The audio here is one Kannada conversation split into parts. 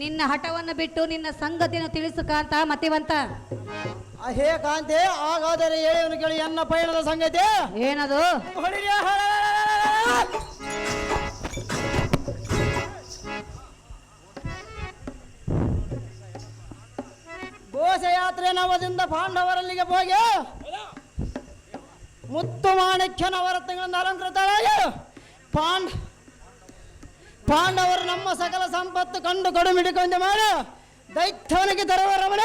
ನಿನ್ನ ಹಠವನ್ನು ಬಿಟ್ಟು ನಿನ್ನ ಸಂಗತಿಯನ್ನು ತಿಳಿಸು ಕಾಂತ ಮತಿವಂತ. ಹೇ ಕಾಂತೆ, ಹಾಗಾದರೆ ಹೇಳಿ ಕೇಳಿ ಎನ್ನ ಪಯಣದ ಸಂಗತಿ ಏನದು? ಘೋಷಯಾತ್ರೆ ನವದಿಂದ ಪಾಂಡವರಲ್ಲಿಗೆ ಹೋಗಿ ಮುತ್ತು ಮಾಣಿಕ್ಯನವರ ತಿಂಗಳಿಂದ ಅಲಂಕೃತರಾಗಿ ಪಾಂಡವರು ನಮ್ಮ ಸಕಲ ಸಂಪತ್ತು ಕಂಡು ಕಡುಮಿಡಿಕೊಂಡೆ ಮಾಡಿ ದೈತ್ಯನಿಗೆ ತರವರಮಣ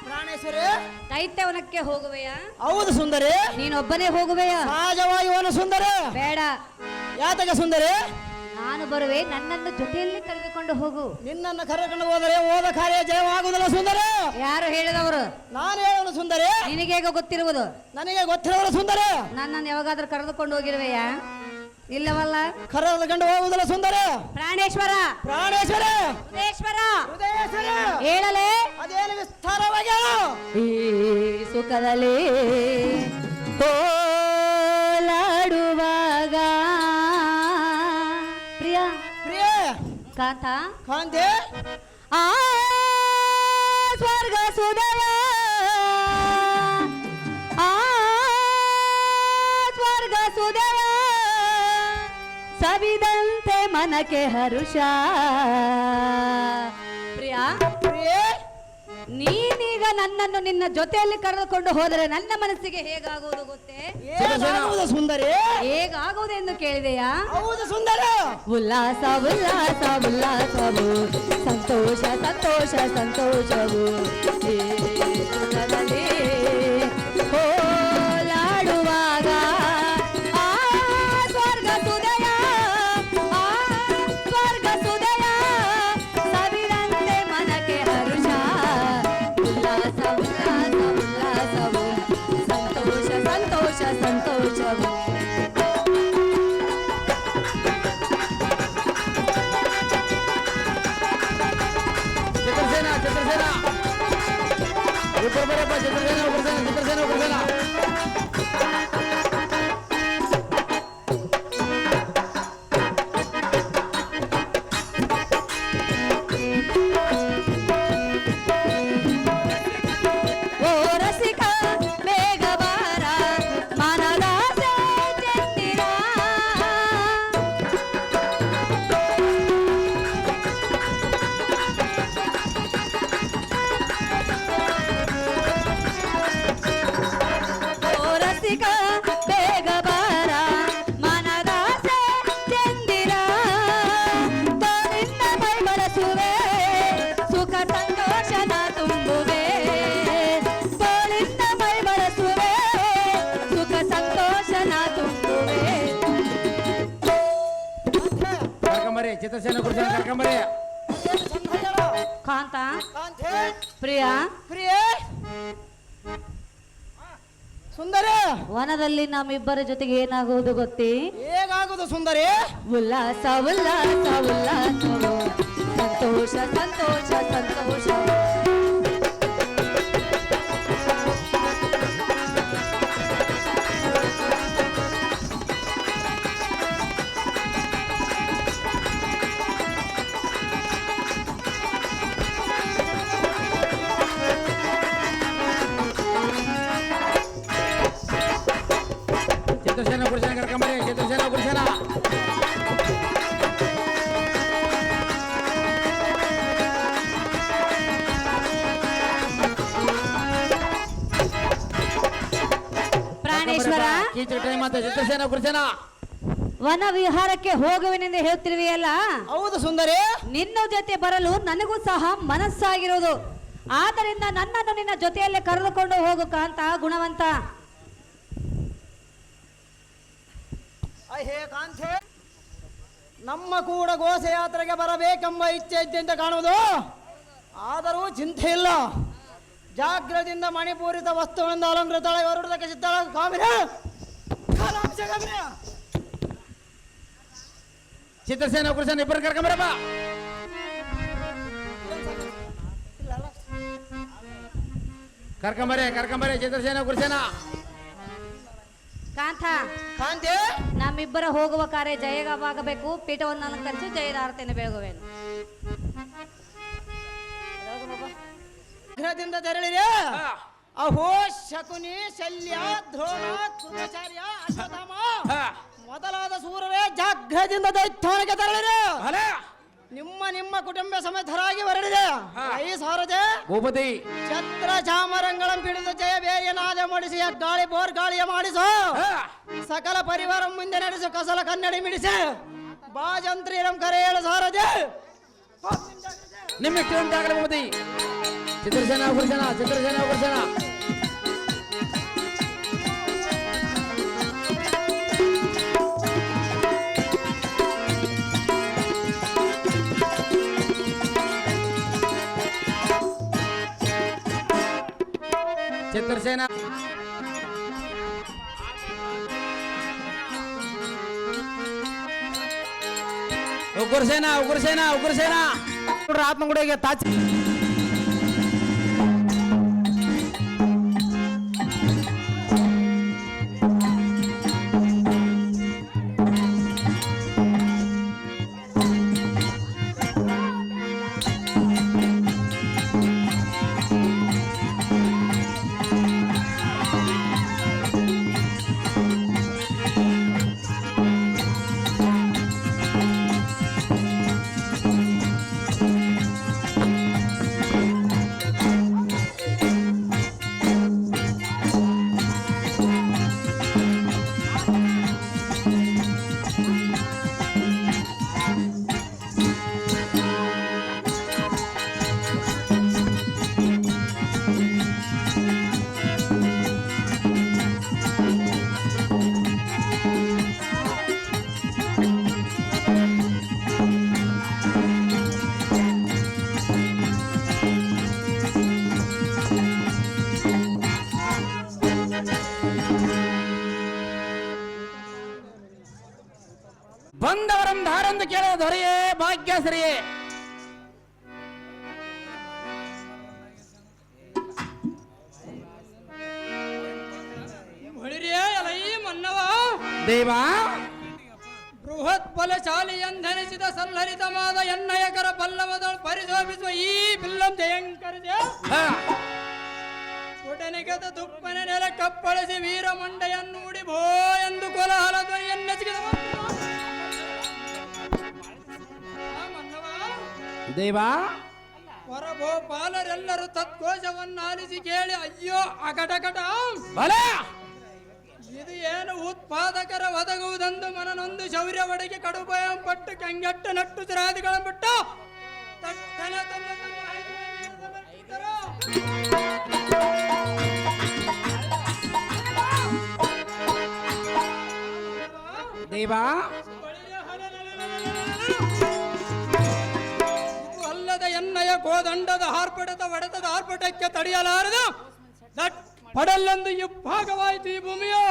ಪ್ರಾಣೇಶ್ವರಿ, ದೈತ್ಯವನಕ್ಕೆ ಹೋಗುವೆಯಾ? ಹೌದು ಸುಂದರಿ. ನೀನೊಬ್ಬನೇ ಹೋಗುವೆಯಾ? ಸಹಜವಾಗಿ ಅವನು ಸುಂದರಿ. ಬೇಡ. ಯಾತಕ ಸುಂದರಿ? ನಾನು ಬರುವೆ, ನನ್ನನ್ನು ಜೊತೆಯಲ್ಲಿ ಕರೆದುಕೊಂಡು ಹೋಗು. ನಿನ್ನನ್ನು ಕರೆದುಕೊಂಡು ಹೋದರೆ ಹೋದ ಕಾರ್ಯ ಜಯವಾಗುವುದಿಲ್ಲ ಸುಂದರಿ. ಯಾರು ಹೇಳಿದವರು? ನಾನು ಹೇಳೋನು ಸುಂದರಿ. ನಿನಗೆ ಗೊತ್ತಿರುವುದು? ನನಗೆ ಗೊತ್ತಿರೋರು ಸುಂದರಿ. ನನ್ನನ್ನು ಯಾವಾಗಾದ್ರೂ ಕರೆದುಕೊಂಡು ಹೋಗಿರುವೆಯಾ? ಇಲ್ಲವಲ್ಲ. ಕರೆದುಕೊಂಡು ಹೋಗುವುದಿಲ್ಲ ಸುಂದರಿ. ಪ್ರಾಣೇಶ್ವರ, ಪ್ರಾಣೇಶ್ವರ, ಹೃದಯೇಶ್ವರ ಹೇಳಲೇ. ಅದೇನು ವಿಸ್ತಾರವಾಗಿ ಈ ಸುಖದಲ್ಲಿ ಓಲಾಡುವಾಗ ಪ್ರಿಯ ಪ್ರಿಯ ಕಾಂತ ಕಾಂತೆ, ಆ ಸ್ವರ್ಗ ಸುಧಯ, ಆ ಸ್ವರ್ಗ ಸುಧಯ ಸವಿದಂತೆ ಮನಕ್ಕೆ ಹರುಷ. ಪ್ರಿಯ ಪ್ರಿಯ, ನೀನೀಗ ನನ್ನನ್ನು ನಿನ್ನ ಜೊತೆಯಲ್ಲಿ ಕರೆದುಕೊಂಡು ಹೋದರೆ ನನ್ನ ಮನಸ್ಸಿಗೆ ಹೇಗಾಗುವುದು ಗೊತ್ತೇ? ಏನಾಗುವುದು ಸುಂದರಿ? ಹೇಗಾಗುವುದೆಂದು ಕೇಳಿದೆಯಾ? ಹೌದು ಸುಂದರಿ. ಉಲ್ಲಾಸ ಉಲ್ಲಾಸ ಉಲ್ಲಾಸವು, ಸಂತೋಷ ಸಂತೋಷ ಸಂತೋಷವು ಈ ಸುಖದಲ್ಲಿ ಓಲಾಡುವಾಗ ಆ ಸ್ವರ್ಗ ಸುಧಯ, ಆ ಸ್ವರ್ಗ ಸುಧಯ ಸವಿದಂತೆ ಮನಕ್ಕೆ ಹರುಷ. ಉಲ್ಲಾಸ ಉಲ್ಲಾಸ ಉಲ್ಲಾಸವು, ಸಂತೋಷ ಸಂತೋಷ ಸಂತೋಷವು. ಚಿತ್ರಸೇನ ಚಿತ್ರಸೇನ ಉತ್ತರ ಬರಪ್ಪ. ಚಿತ್ರಸೇನ ಚಿತ್ರಸೇನ ಚಿತ್ರಸೇನ. ಓ ರಸಿಕ ಬೇಗ ಬಾರ, ಮನದಾಸೆ ಚೆಂದಿರ. ಓ ರಸಿಕ ಬೇಗ ಬಾರ, ಮನದಾಸೆ ಚೆಂದಿರ. ತೋರಿನ ಮೈ ಬಳಸುವೆ, ಸುಖ ಸಂತೋಷನ ತುಂಬುವೆ. ತೋರಿನ ಮೈ ಬಳಸುವೆ, ಸುಖ ಸಂತೋಷನ ತುಂಬುವೆ. ಕರ್ಕೊಂಬರಿ ಚಿತ್ರಸೇನ ಗುರುಜನ ಕರ್ಕೊಂಬರಿ. ಕಾಂತ, ಕಾಂತೆ, ಪ್ರಿಯ, ಪ್ರಿಯ ಸುಂದರಿ, ವನದಲ್ಲಿ ನಮ್ಮಿಬ್ಬರ ಜೊತೆಗೆ ಏನಾಗುವುದು ಗೊತ್ತೇ? ಹೇಗಾಗುವುದು ಸುಂದರಿ? ಉಲ್ಲಾಸ ಉಲ್ಲಾಸ ಉಲ್ಲಾಸವು, ಸಂತೋಷ ಸಂತೋಷ ಸಂತೋಷ. ಚಿತ್ರಸೇನ ಗುರುಜನ ಕರ್ಕೊಂಬರಿ. ಚಿತ್ರಸೇನ ಗುರುಜನ. ಪ್ರಾಣೇಶ್ವರ, ಚಿತ್ರಸೇನ ಗುರುಜನ. ವನ ವಿಹಾರಕ್ಕೆ ಹೋಗುವೆನೆಂದು ಹೇಳ್ತಿರುವೆಯಲ್ಲ? ಹೌದು ಸುಂದರಿ. ನಿನ್ನ ಜೊತೆ ಬರಲು ನನಗೂ ಸಹ ಮನಸ್ಸಾಗಿರೋದು. ಆದ್ದರಿಂದ ನನ್ನನ್ನು ನಿನ್ನ ಜೊತೆಯಲ್ಲೇ ಕರೆದುಕೊಂಡು ಹೋಗು ಕಾಂತ ಗುಣವಂತ. ಹೇ ಕಾಂತೆ, ನಮ್ಮ ಕೂಡ ಘೋಷಯಾತ್ರೆಗೆ ಬರಬೇಕೆಂಬ ಇಚ್ಛೆ ಇದ್ದೆ ಅಂತ ಕಾಣುವುದು. ಆದರೂ ಚಿಂತೆ ಇಲ್ಲ. ಜಾಗ್ರದಿಂದ ಮಣಿಪೂರಿತ ವಸ್ತುಗಳಿಂದ ಅಲಂಕೃತಳ ಹೊರಡಕ್ಕೆ ಸಿದ್ಧಳ. ಕಾಮಿನ ಚಿತ್ರಸೇನ ಗುರುಜನ ಇಬ್ಬರು ಕರ್ಕೊಂಬರಪ್ಪ. ಕರ್ಕೊಂಬರೆ ಚಂದ್ರಸೇನ ಗುರುಸೇನ. ಕಾಂತ ಕಾಂತಿ ನಮ್ಮಿಬ್ಬರ ಹೋಗುವ ಕಾರ್ಯ ಜಯವಾಗಬೇಕು. ಪೀಠವನ್ನು ಅಲಂಕರಿಸಿ ಜಯದಾರತೆಯನ್ನು ಬೆಳಗುವೆನು. ಗೃಹದಿಂದ ತೆರಳಿದೆ. ಅಹೋ ಶಕುನಿ ಶಲ್ಯ ದ್ರೋಣ ಕೃತಾಚಾರ್ಯ ಅಶ್ವತ್ಥಾಮ ಮೊದಲಾದ ಸೂರರೇ ಜಾಗ್ರದಿಂದ ದೈತ್ಯಾನಕ್ಕೆ ತೆರಳಿದೆ. ನಿಮ್ಮ ಕುಟುಂಬ ಸಮೇತರಾಗಿ ಹೊರಡಿದೆ. ಐ ಸಾರದೆ ಭೂಪತಿ ಛತ್ರ ಚಾಮರಂಗಳಂ ಪಿಡಿದು ಜಯ ಬೇರಿಯ ನಾದ ಮಾಡಿಸಿ ಗಾಳಿ ಬೋರ್ ಗಾಳಿಯ ಮಾಡಿಸು. ಸಕಲ ಪರಿವಾರ ಮುಂದೆ ನಡೆಸು ಕಸಲ ಕನ್ನಡಿ ಮಿಡಿಸಿ ಬಾಜಂತ್ರೀರಂ ಕರೆ ಹೇಳು ಸಾರದೆ. ನಿಮ್ಮಿಷ್ಟು ಉಂಟಾಗಲಿ ಭೂಪತಿ. ಚಂದ್ರಸೇನ ಗುರುಸೇನ ಚಂದ್ರಸೇನ ಗುರುಸೇನ. ಚಂದ್ರಸೇನ ಉಗ್ರಸೇನ ಉಗ್ರಸೇನ ಉಗ್ರಸೇನ ಆತ್ಮಗುಡಿಗೆ ತಾಚಿ ಬಂದವರಂ ಧಾರೆಂದು ಕೇಳುವ ದೊರೆಯೇ ಭಾಗ್ಯಶ್ರೀಯೇ. ದೇವ ಬೃಹತ್ ಬಲಶಾಲಿ ಎಂದೆನಿಸಿದ ಸಲ್ಲರಿತವಾದ ಎನ್ನಯಕರ ಪಲ್ಲವದಳು ಪರಿಶೋಭಿಸುವ ಈ ಬಿಲ್ಲಂ ಜಯಂಕರಿದೆ. ಒಡನೆಗದ ತುಪ್ಪನ ನೆಲ ಕಪ್ಪಳಿಸಿ ವೀರ ಮಂಡೆಯನ್ನು ಉಡಿ ಭೋ ಎಂದು ಕೋಲಾಹಲ ಧ್ವನಿಯನ್ನೆಸಗಿದ ದೇವ ಹೊರಭೋಪಾಲರೆಲ್ಲರೂ ತತ್ಕೋಶವನ್ನು ಆಲಿಸಿ ಕೇಳಿ ಅಯ್ಯೋ ಅಕಟಕಟ ಬಲ ಇದು ಏನು ಉತ್ಪಾದಕರ ಒದಗುವುದೆಂದು ಮನನೊಂದು ಶೌರ್ಯ ಒಡೆಗೆ ಕಡುಭಯಂ ಪಟ್ಟು ಕಂಗೆಟ್ಟ ನಟ್ಟು ಚಿರಾದಿಗಳ ಬಿಟ್ಟು ತಟ್ಟನ ತಮ್ಮ ತಮ್ಮ ಸಮರ್ಪಿತರು. ದೇವ ಇದು ಅಲ್ಲದ ಎನ್ನಯ ಕೋದಂಡದ ಹಾರ್ಪಡದ ಒಡೆತದ ಆರ್ಭಟಕ್ಕೆ ತಡೆಯಲಾರದು ಪಡಲ್ಲೊಂದು ಇಬ್ಬಾಗವಾಯಿತು ಈ ಭೂಮಿಯು.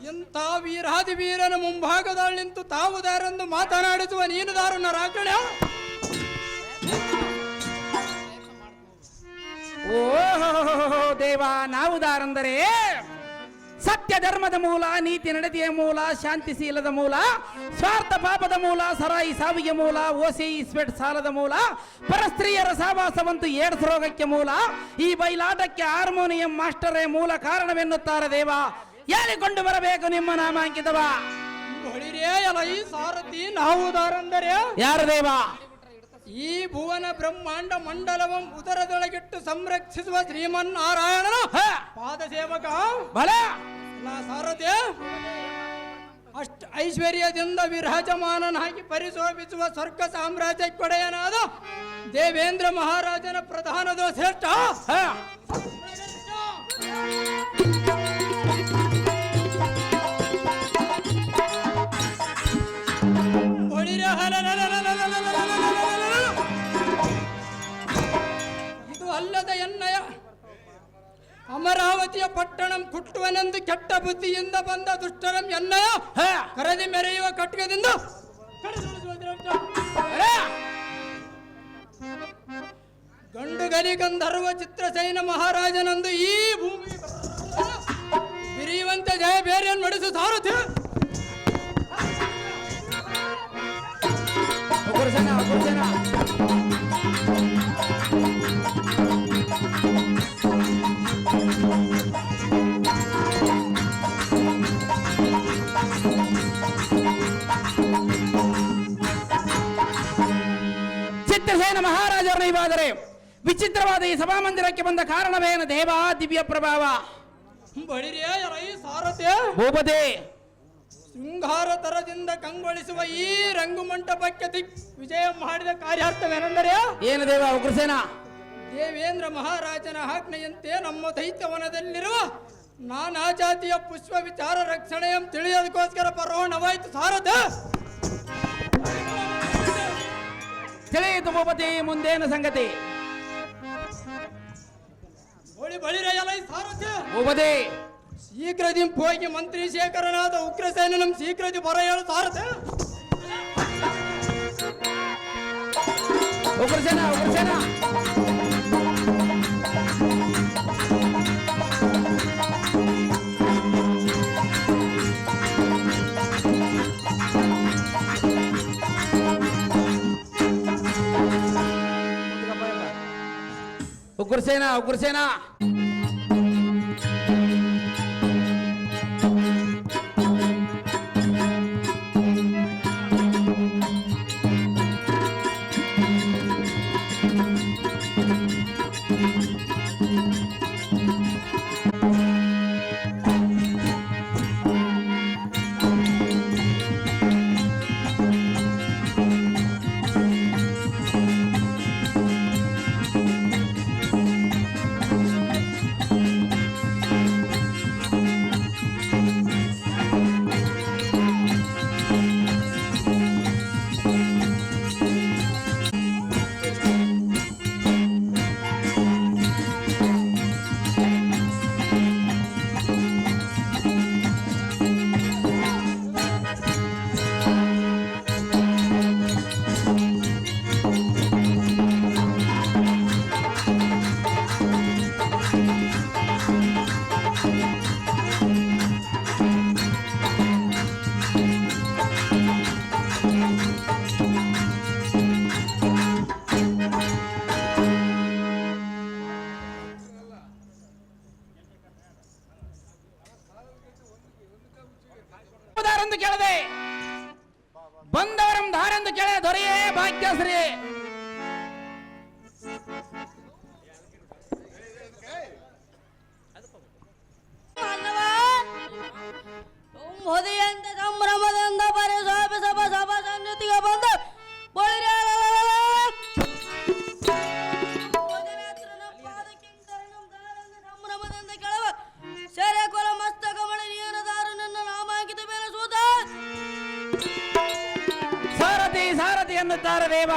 ಇಂಥ ವೀರಾದಿ ವೀರನ ಮುಂಭಾಗದಲ್ಲಿ ನಿಂತು ತಾವುದಾರೆಂದು ಮಾತನಾಡಿಸುವ ನೀನು ದಾರುಣ ರಾಕಣ. ಓ ದೇವ ನಾವು ದಾರಂದರೆ ಸತ್ಯ ಧರ್ಮದ ಮೂಲ, ನೀತಿ ನಡತೆಯ ಮೂಲ, ಶಾಂತಿಶೀಲದ ಮೂಲ, ಸ್ವಾರ್ಥ ಪಾಪದ ಮೂಲ, ಸರಾಯಿ ಸಾವಿಗೆ ಮೂಲ, ಓಸಿ ಇಸ್ಪೆಟ್ ಸಾಲದ ಮೂಲ, ಪರಸ್ತ್ರೀಯರ ಸಹವಾಸವಂತೂ ಏಡ್ಸ್ ರೋಗಕ್ಕೆ ಮೂಲ, ಈ ಬಯಲಾಟಕ್ಕೆ ಹಾರ್ಮೋನಿಯಂ ಮಾಸ್ಟರೇ ಮೂಲ ಕಾರಣವೆನ್ನುತ್ತಾರೆ ದೇವ. ಹೇಳಿಕೊಂಡು ಬರಬೇಕು ನಿಮ್ಮ ನಾಮಾಂಕಿತವ. ಹೊಳಿರೇ ಅಲ್ಲ ಈ ಸಾರಥಿ ನಾವು ದಾರಂದರೆ ಯಾರು ದೇವ? ಈ ಭುವನ ಬ್ರಹ್ಮಾಂಡ ಮಂಡಲವಂ ಉದರದೊಳಗಿಟ್ಟು ಸಂರಕ್ಷಿಸುವ ಶ್ರೀಮನ್ನಾರಾಯಣನ ಪಾದ ಸೇವಕ ಬಲ ಸಾರಥಿ. ಅಷ್ಟ ಐಶ್ವರ್ಯದಿಂದ ವಿರಾಜಮಾನನಾಗಿ ಪರಿಶೋಭಿಸುವ ಸ್ವರ್ಗ ಸಾಮ್ರಾಜ್ಯಕ್ಕೊಡೆಯನಾದ ದೇವೇಂದ್ರ ಮಹಾರಾಜನ ಪ್ರಧಾನದ ಶ್ರೇಷ್ಠ ಇದು ಅಲ್ಲದ ಎನ್ನಯ ಅಮರಾವತಿಯ ಪಟ್ಟಣಂ ಕುಟ್ಟುವನೆಂದು ಕೆಟ್ಟ ಬುದ್ಧಿಯಿಂದ ಬಂದ ದುಷ್ಟರಂ ಎನ್ನಯ ಕರದಿ ಮೆರೆಯುವ ಕಟ್ಕದಿಂದ ಗಂಡು ಗಲಿ ಗಂಧರ್ವ ಚಿತ್ರಸೇನ ಮಹಾರಾಜನಂದು ಈ ಭೂಮಿ ಬಿರಿಯುವಂತೆ ಜಯ ಬೇರೆಯನ್ನು ನಡೆಸು ಸಾರಥಿ. ಉಗ್ರಸೇನ ಉಗ್ರಸೇನ ಚಿತ್ರಸೇನ ಮಹಾರಾಜರನ್ನ ಇವಾದರೆ ವಿಚಿತ್ರವಾದ ಈ ಸಭಾಮಂದಿರಕ್ಕೆ ಬಂದ ಕಾರಣವೇನು ದೇವ ದಿವ್ಯ ಪ್ರಭಾವ ಬಳಿರಿಯ ರೈ ಸಾರಥಿ ಭೂಪತಿ ಶೃಂಗಾರ ತರದಿಂದ ಕಂಗೊಳಿಸುವ ಈ ರಂಗು ಮಂಟಪಕ್ಕೆ ವಿಜಯ ಮಾಡಿದ ಕಾರ್ಯಾರ್ಥವೇನೆಂದರೆ ಏನು ದೇವ ಉಗ್ರಸೇನ ದೇವೇಂದ್ರ ಮಹಾರಾಜನ ಆಜ್ಞೆಯಂತೆ ನಮ್ಮ ದೈತ್ಯವನದಲ್ಲಿರುವ ನಾನಾ ಜಾತಿಯ ಪುಷ್ಪ ವಿಚಾರ ರಕ್ಷಣೆಯ ತಿಳಿಯೋದಕ್ಕೋಸ್ಕರ ಪರೋಣವಾಯಿತು ಸಾರಥ. ತಿಳಿಯಿತು ಭೂಪತಿ, ಮುಂದೇನು ಸಂಗತಿ? ಬಳಿರಯಲೈ ಸಾರಥಿ ಭೂಪತಿ ಶೀಘ್ರದಿ ಹೋಗಿ ಮಂತ್ರಿ ಶೇಖರನಾದ ಉಗ್ರಸೇನಂ ಶೀಘ್ರದಿ ಬರ ಹೇಳು ಸಾರಥಿ. ಉಗ್ರಸೇನ ಉಗ್ರಸೇನ ಉಗ್ರಸೇನ ಉಗ್ರಸೇನ ಕೇಳದೆ ಬಂದವರಂ ದಾರೆಂದು ಕೇಳ ದೊರೆಯೇ ಭಾಗ್ಯಶ್ರೀ. ಹೊದೆಯಂತ ಸಂಭ್ರಮದಿಂದ ಪರಿಸಭೆ ಸಭಾ ಸಭಾ ಸನ್ನಿಧಿಗೆ ಬಂದು ಸಂಭ್ರಮದಿಂದ ಕೆಳವ ಸೆರೆ ಕೊಲ ಮಸ್ತಕ ಮಳೆ ನೀರದಾರು ನನ್ನ ನಾಮಾಂಕಿತ ಬೆಳೆಸುವುದ ಸಾರಥಿ ಸಾರಥಿ ಎನ್ನುತ್ತಾರೆ ದೇವ,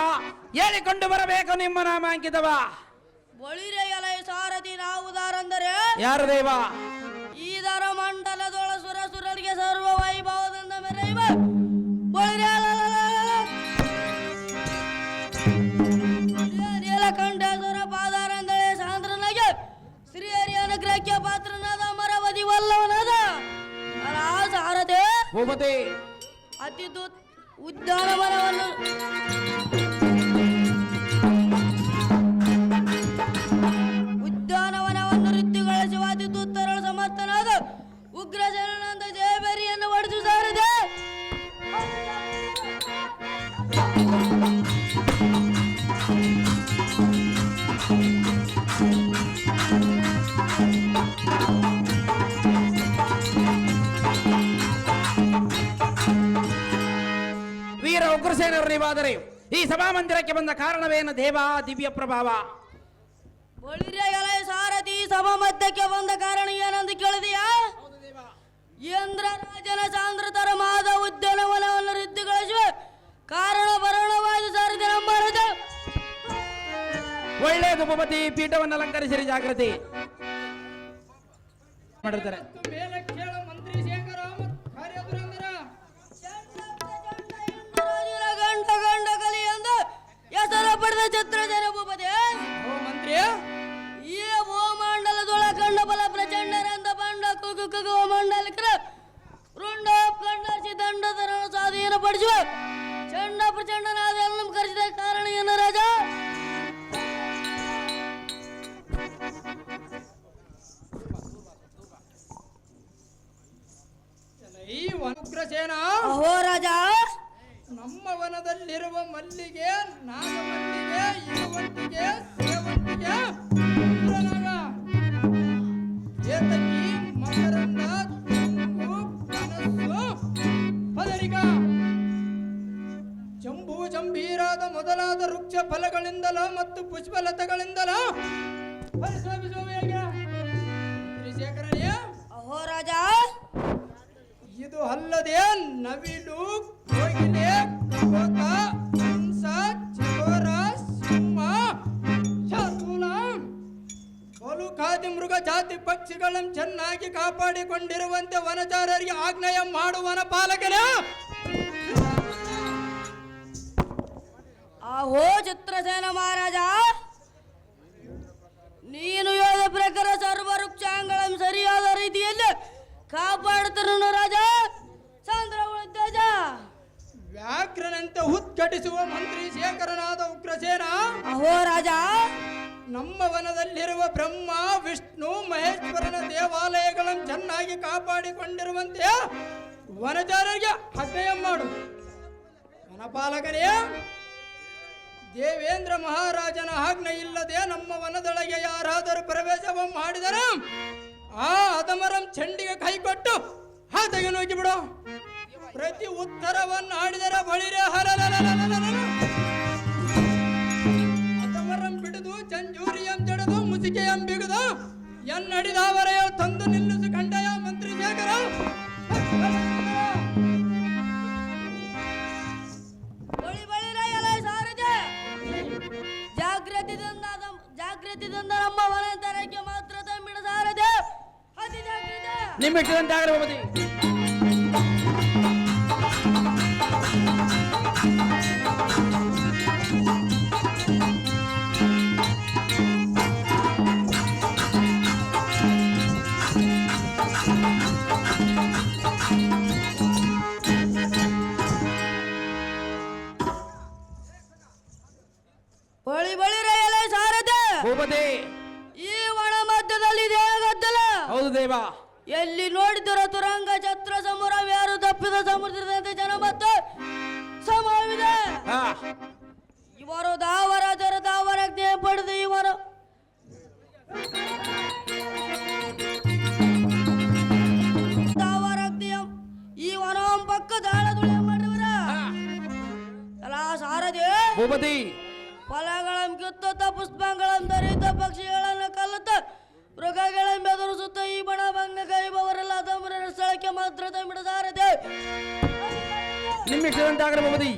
ಹೇಳಿಕೊಂಡು ಬರಬೇಕು ನಿಮ್ಮ ನಾಮಾಂಕಿತವ. ಬಳಿರೆ ಎಲೆ ಸಾರಥಿ ನಾವುದಾರಂದರೆ ಯಾರು ದೇವ? ಈದರ ಮಂಡಲದೊಳ ಸುರ ಸುರರಿಗೆ ಸರ್ವ ವೈಭವದಿಂದ ಮೆರೆಯುವ ಬಳಿರೆ ನೀಲಕಂಠೇಶ್ವರ ಪಾದಾರಂದಳೆ ಸಾಂದ್ರನಾಗೆ ಶ್ರೀಹರಿ ಅನುಗ್ರಹಕ್ಕೆ ಪಾತ್ರನಾದ ಮರವದಿ ವಲ್ಲವನಾದ ಸಾರಥಿ ಭೂಪತಿ ಅತಿ ಉದ್ಯಾನವನವನ್ನು ವೃತ್ತಿಗೊಳಿಸುವ ಅತಿ ತುತ್ತರಳು ಸಮರ್ಥನಾದ ಉಗ್ರಸೇನಂದ ಜಯಬೇರಿಯನ್ನು ಹೊಡೆದು ಸಾರದೆ ವೀರ ಉಗ್ರಸೇನರು ನೀವಾದರೆ ಈ ಸಭಾಮಂದಿರಕ್ಕೆ ಬಂದ ಕಾರಣವೇನು ದೇವ ದಿವ್ಯ ಪ್ರಭಾವ? ಬಳಿರೆ ಸಾರಥಿ ಸಭಾ ಮಧ್ಯಕ್ಕೆ ಬಂದ ಕಾರಣ ಏನೆಂದು ಕೇಳಿದೆಯಾ? ಇಂದ್ರ ರಾಜನ ಸಾಂದ್ರತರ ಮಾದ ಉದ್ಯಾನವನವನ್ನು ವೃದ್ಧಿಗೊಳಿಸುವ ಕಾರಣ ಬರಣವಾದ ಸಾರಥಿ ನಮ್ಮ ರಾಜ. ಒಳ್ಳೆಯದು ಭೂಪತಿ, ಪೀಠವನ್ನು ಅಲಂಕರಿಸಿರಿ, ಜಾಗೃತಿ ಮಾಡಿರ್ತಾರೆ. ಮೇಲೆ ಕೇಳ ಮಂತ್ರಿ ಶೇಖರ ಕಾರ್ಯದುರಂದರ ಗಂಡ ಗಂಡ ಕಲಿ ಎಂದು ಹೆಸರು ಪಡೆದ ಚಿತ್ರಸೇನ ಭೂಪತಿ. ಓ ಮಂತ್ರಿ ವನದಲ್ಲಿರುವ ಮಲ್ಲಿಗೆ ನಾಗಮಲ್ಲಿಗೆ ಇರುವಂತಿಗೆ ಸೇವಂತಿಗೆ ಪುರನಾಗ ಏತಕಿ ಮಕರಂದ ತೆಂಗು ಕನಸು ಪದರಿಕ ಜಂಬೂ ಜಂಬೀರಾದ ಮೊದಲಾದ ವೃಕ್ಷ ಫಲಗಳಿಂದಲೋ ಮತ್ತು ಪುಷ್ಪಲತೆಗಳಿಂದಲೋ ಶೇಖರನೇ ಅಹೋ ರಾಜ, ಇದು ಅಲ್ಲದೆ ನವಿಲು ಕೋಗಿಲೆ ಕಪೋತ ಹಂಸ ಚಿಗೋರ ಸಿಂಹ ಶಾರ್ದೂಲ ಬಲುಕಾದಿ ಮೃಗ ಜಾತಿ ಪಕ್ಷಿಗಳನ್ನು ಚೆನ್ನಾಗಿ ಕಾಪಾಡಿಕೊಂಡಿರುವಂತೆ ವನಚಾರರಿಗೆ ಆಜ್ಞೆಯ ಮಾಡುವನ ಪಾಲಕನೇ. ಅಹೋ ಚಿತ್ರಸೇನ ಮಹಾರಾಜ, ನೀನು ಹೇಳಿದ ಪ್ರಕಾರ ಸರ್ವ ವೃಕ್ಷಾಂಗಳನ್ನು ಸರಿಯಾದ ರೀತಿಯಲ್ಲಿ ಕಾಪಾಡುತ್ತನು ರಾಜ. ಚಂದ್ರ ಉಳಿದ ವ್ಯಾಘ್ರನಂತೆ ಉದ್ಘಟಿಸುವ ಮಂತ್ರಿ ಶೇಖರನಾದ ಉಗ್ರಸೇನ, ಅಹೋ ರಾಜ, ನಮ್ಮ ವನದಲ್ಲಿರುವ ಬ್ರಹ್ಮ ವಿಷ್ಣು ಮಹೇಶ್ವರನ ದೇವಾಲಯಗಳನ್ನು ಚೆನ್ನಾಗಿ ಕಾಪಾಡಿಕೊಂಡಿರುವಂತೆ ವನಚಾರರಿಗೆ ಆಜ್ಞೆಯ ಮಾಡು. ವನಪಾಲಕರೇ, ದೇವೇಂದ್ರ ಮಹಾರಾಜನ ಆಜ್ಞೆ ಇಲ್ಲದೆ ನಮ್ಮ ವನದೊಳಗೆ ಯಾರಾದರೂ ಪ್ರವೇಶವ ಮಾಡಿದರೆ ಆ ಅಧಮರಂ ಚಂಡಿಗೆ ಕೈಕೊಟ್ಟು ಆತಗೆ ನುಗ್ಗಿ ಬಿಡು. ಪ್ರತಿ ಉತ್ತರವನ್ನು ಆಡಿದರೆ ಬಳಿರೆ ಅಧಮರಂ ಬಿಡುದು ಚಂಜೂರಿಯಂ ಜಡದು ಮುಸಿಕೆಯಂ ಬಿಗುದು ಎನ್ನಡಿದವರೆಯ ತಂದು ನಿಲ್ಲಿಸು ಕಂಡಯ ಮಂತ್ರಿ ಶೇಖರ. ಜಾಗೃತಿದಿಂದ ನಮ್ಮ ವನಂತರಕ್ಕೆ ಮಾತ್ರ ತಮ್ಮಿಡ ಸಾರದೆ ಅತಿ ಜಾಗ್ರತೆ. ನಿಮ್ಮಿಟ್ಟಂತಾಗ್ರೆ ಭೂಪತಿ. ಬಳಿರೆ ಎಲೆ ಸಾರದೆ ಭೂಪತಿ. ಈ ವನ ಮಧ್ಯದಲ್ಲಿ ಗದ್ದಲ. ಹೌದು ದೇವ. ಎಲ್ಲಿ ನೋಡಿದರೋ ತುರಂಗ ಛತ್ರ ಸಮುರ ಯಾರು ತಪ್ಪಿದ ಸಮುದ್ರದಂತೆ ಜನ ಮತ್ತು ಸಮವಿದೆ. ಇವರು ದಾವರಾಜರ ದಾವರಾಜ್ಞೆ ಪಡೆದು ಇವರು ದಾವರಾಜ್ಞೆಯ ಈ ವನ ಪಕ್ಕ ದಾಳದುಳೆ ಮಾಡಿದವರ ಎಲ್ಲ ಸಾರದೆ ಭೂಪತಿ. ಫಲಗಳನ್ನು ಕಿತ್ತುತ್ತ ಪುಷ್ಪಗಳನ್ನು ಧರಿತ ಪಕ್ಷಿಗಳನ್ನು ಕಲ್ಲುತ್ತ ಮೃಗಗಳನ್ನು ಬೆದರಿಸುತ್ತ ಈ ಬಣ ಭಂಗ ಕೈಬವರೆಲ್ಲ ಅದಮರ ಸ್ಥಳಕ್ಕೆ ಮಾತ್ರ ತಮ್ಮಿಡದಾರದೆ. ನಿಮ್ಮಿಟ್ಟಂತಾಗ್ರೆ ಭೂಪತಿ.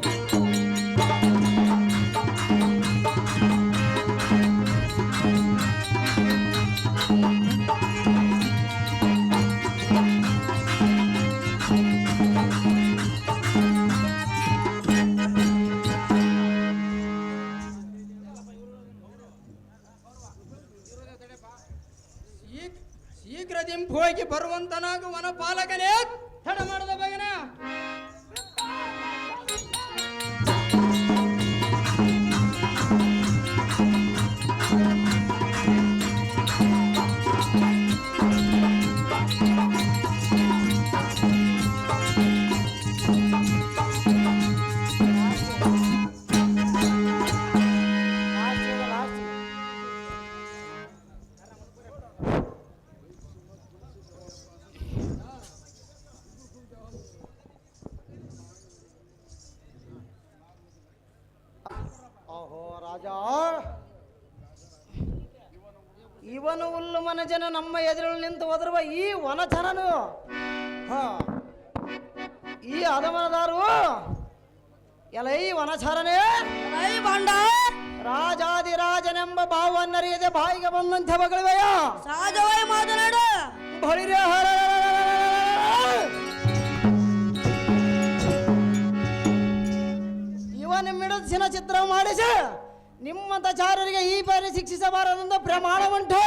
ಶೀಘ್ರದಿಂದ ಹೋಗಿ ಬರುವಂತನಾಗ ವನಪಾಲಕನೇ ತಡ ಮಾಡದ ಬಗನ. ಓಹೋ ರಾಜ, ಇವನು ಹುಲ್ಲು ಮನಜನ ನಮ್ಮ ಎದುರಲ್ಲಿ ನಿಂತು ಒದರುವ ಈ ವನಚರನು, ಈ ಅಧಮನದಾರು ಎಲ್ಲ ಈ ವನಚಾರನೇ ಬಂಡ ರಾಜಾದಿರಾಜನೆಂಬ ಭಾವನ್ನರಿಯದೆ ಬಾಯಿಗೆ ಬಂದಂತೆ ಬಗಳಿವೆಯ ಸಹಜವಾಗಿ ಮಾತನಾಡು. ಬಳಿರೆ ಇವನ ಮಿಡುಸಿನ ಚಿತ್ರ ಮಾಡಿಸಿ ನಿಮ್ಮಂತ ಚಾರರಿಗೆ ಈ ಬಾರಿ ಶಿಕ್ಷಿಸಬಾರದೆಂದು ಪ್ರಮಾಣ ಉಂಟು.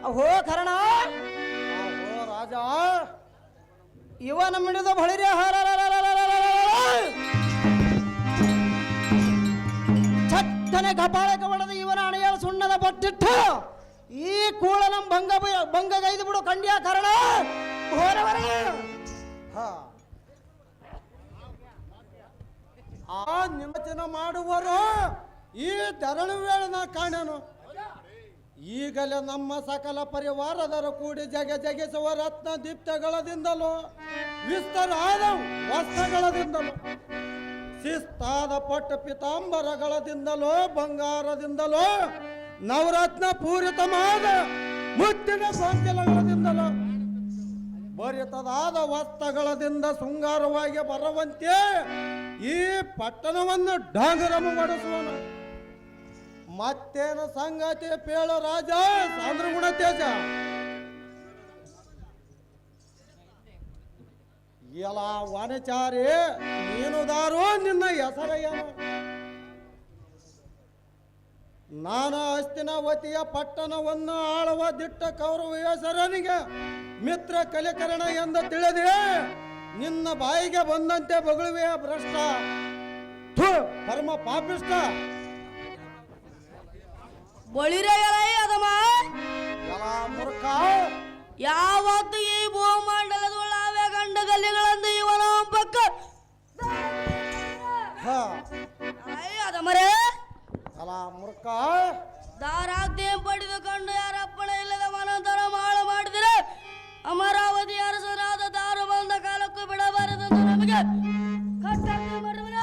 ಅಹೋ ಕರ್ಣ, ಅಹೋ ರಾಜ, ಇವನ ಮಿಡಿದು ಬಳಿರೆ ಛಟ್ಟನೆ ಕಪಾಳಕ್ಕೆ ಹೊಡೆದು ಇವನ ಹಣೆಯ ಸುಣ್ಣದ ಬಟ್ಟಿಟ್ಟು ಈ ಕೂಳನ ಭಂಗಗೈದು ಬಿಡು ಕಂಡ್ಯ ಕರ್ಣ. ಆ ನಿಮಚನ ಮಾಡುವರು ಈ ಧರಣಿ ವೇಳನ ಕಾಣನು. ಈಗಲೇ ನಮ್ಮ ಸಕಲ ಪರಿವಾರದರು ಕೂಡಿ ಜಗಿಸುವ ರತ್ನ ದೀಪ್ತಗಳದಿಂದಲೂ ವಿಸ್ತರಾದ ವಸ್ತ್ರಗಳದಿಂದಲೂ ಶಿಸ್ತಾದ ಪಟ್ಟು ಪಿತಾಂಬರಗಳದಿಂದಲೂ ಬಂಗಾರದಿಂದಲೂ ನವರತ್ನ ಪೂರಿತವಾದ ಮುತ್ತಿನ ಗೊಂಚಲಗಳದಿಂದಲೂ ಭರಿತದಾದ ವಸ್ತ್ರಗಳದಿಂದ ಶೃಂಗಾರವಾಗಿ ಬರುವಂತೆ ಈ ಪಟ್ಟಣವನ್ನು ಡಾಂಗರಮ ಮಾಡಿಸುವನು. ಮತ್ತೇನು ಸಂಗತಿ ಪೇಳು ರಾಜ ಸಾಂದ್ರಗುಣ ತೇಜ. ಎಲ್ಲ ವನಚಾರಿ ನೀನುದಾರು ನಿನ್ನ ಹೆಸರೇನು? ನಾನು ಹಸ್ತಿನಾವತಿಯ ಪಟ್ಟಣವನ್ನು ಆಳುವ ದಿಟ್ಟ ಕೌರವ ಹೆಸರನಿಗೆ ಮಿತ್ರ ಕಲಿಕರಣ ಎಂದು ತಿಳಿದೆ ನಿನ್ನ ಬಾಯಿಗೆ ಬಂದಂತೆ ಬೊಗಳುವೆಯ ಭ್ರಷ್ಟ, ಥು, ಪರಮ ಪಾಪಿಷ್ಟ. ಅದಮ್ಮ ಎಲ್ಲ ಮೂರ್ಖ, ಯಾವತ್ತು ಈ ಭೂಮಂಡಲದೊಳವೆ ಗಂಡ ಗಲ್ಲಿಗಳಂದು ಇವನ ಪಕ್ಕ ಅದಮರೇ ಎಲ್ಲ ಮೂರ್ಖ, ದಾರಾಜ್ಞೆ ಪಡೆದುಕೊಂಡು ಯಾರಪ್ಪಣ ಇಲ್ಲದ ಮನಂತರ ಮಾಳು ಮಾಡಿದರೆ ಅಮರಾವತಿ ಅರಸರಾದ ದಾರು ಬಂದ ಕಾಲಕ್ಕೂ ಬಿಡಬಾರದೆಂದು ನಮಗೆ ಕಟ್ಟಂಗೆ ಮಾಡುವನ.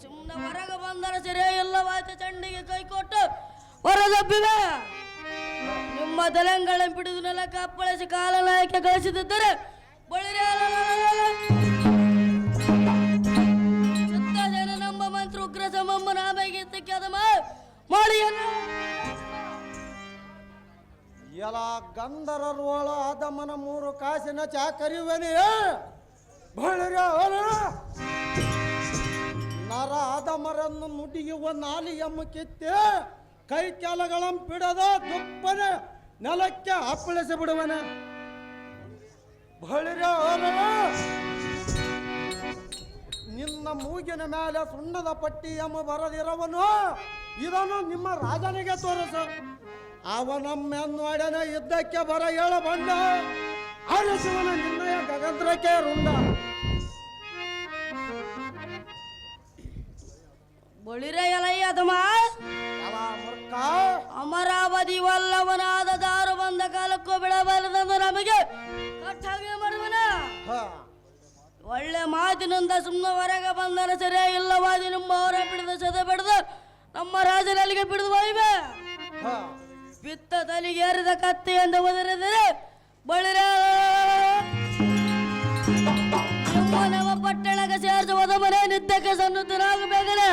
ಸುಮ್ಮನೆ ಹೊರಗೆ ಬಂದರೆ ಸರಿಯೇ ಇಲ್ಲವಾಯ್ತು ಚಂಡಿಗೆ ಕೈ ಕೊಟ್ಟು ಹೊರದಬ್ಬಿವೆ. ನಿಮ್ಮ ತಲೆಂಗಳ ಬಿಡಿದು ನೆಲಕ್ಕೆ ಅಪ್ಪಳಿಸಿ ಕಾಲ ನಾಯಕ ಗಳಿಸಿದ್ದರೆ ಚಿತ್ತಜನ ನಮ್ಮ ಮಂತ್ರ ಉಗ್ರ ಸಮಮ್ಮ ನಾಮಗೀತಕ್ಕೆ ಅದಮ ಮಾಡಿಯನ್ನ ಎಲ್ಲ ಗಂಧರ್ವೋಳ ಅದಮ್ಮನ 3 ಕಾಸಿನ ಚಾಕರಿವನೇ ಬಳಿರ ನರ ಅದಮರನ್ನು ನುಡಿಯುವ ನಾಲಿಯಮ್ಮ ಕಿತ್ತೆ ಕೈ ಕೆಲಗಳಂ ಬಿಡದ ದುಪ್ಪನೆ ನೆಲಕ್ಕೆ ಅಪ್ಪಳಿಸಿ ಬಿಡುವನ. ಬಳಿರ ನಿನ್ನ ಮೂಗಿನ ಮೇಲೆ ಸುಣ್ಣದ ಪಟ್ಟಿ ಎಂಬ ಬರದಿರವನು ಇದನ್ನು ನಿಮ್ಮ ರಾಜನಿಗೆ ತೋರಿಸು. ಅವನಮ್ಮೆನ್ನೊಡನೆ ಯುದ್ಧಕ್ಕೆ ಬರ ಹೇಳ ಬಂದ ಅರಸುವನ ನಿನ್ನಯ ಗಗಂತ್ರಕ್ಕೆ ರುಂಡ. ಬಳಿರ ಎಲಯ್ಯ ಅದಮ ಮೂರ್ಖ, ಅಮರಾವತಿ ವಲ್ಲವನಾದ ದಾರು ಬಂದ ಕಾಲಕ್ಕೂ ಬಿಡಬಾರದೆಂದು ನಮಗೆ ಕಟ್ಟಾಗಿ ಮಾಡುವನ. ಒಳ್ಳೆ ಮಾತಿನಿಂದ ಸುಮ್ಮನೆ ಹೊರಗೆ ಬಂದರೆ ಸರಿಯೇ ಇಲ್ಲವಾದಿ ನಿಮ್ಮ ಅವರ ಬಿಡದ ಸದ ಬಿಡದು ನಮ್ಮ ರಾಜನಲ್ಲಿಗೆ ಬಿಡಿದು ಒಯ್ವೆ. ಬಿತ್ತ ತಲೆಗೆ ಏರಿದ ಕತ್ತೆಯಿಂದ ಒದರಿದರೆ ಬಳಿರ ನಿಮ್ಮ ನಮ್ಮ ಪಟ್ಟಣಕ್ಕೆ ಸೇರಿಸುವುದ ಮನೆ ನಿತ್ಯಕ್ಕೆ ಸನ್ನುತನಾಗಬೇಕನೆ.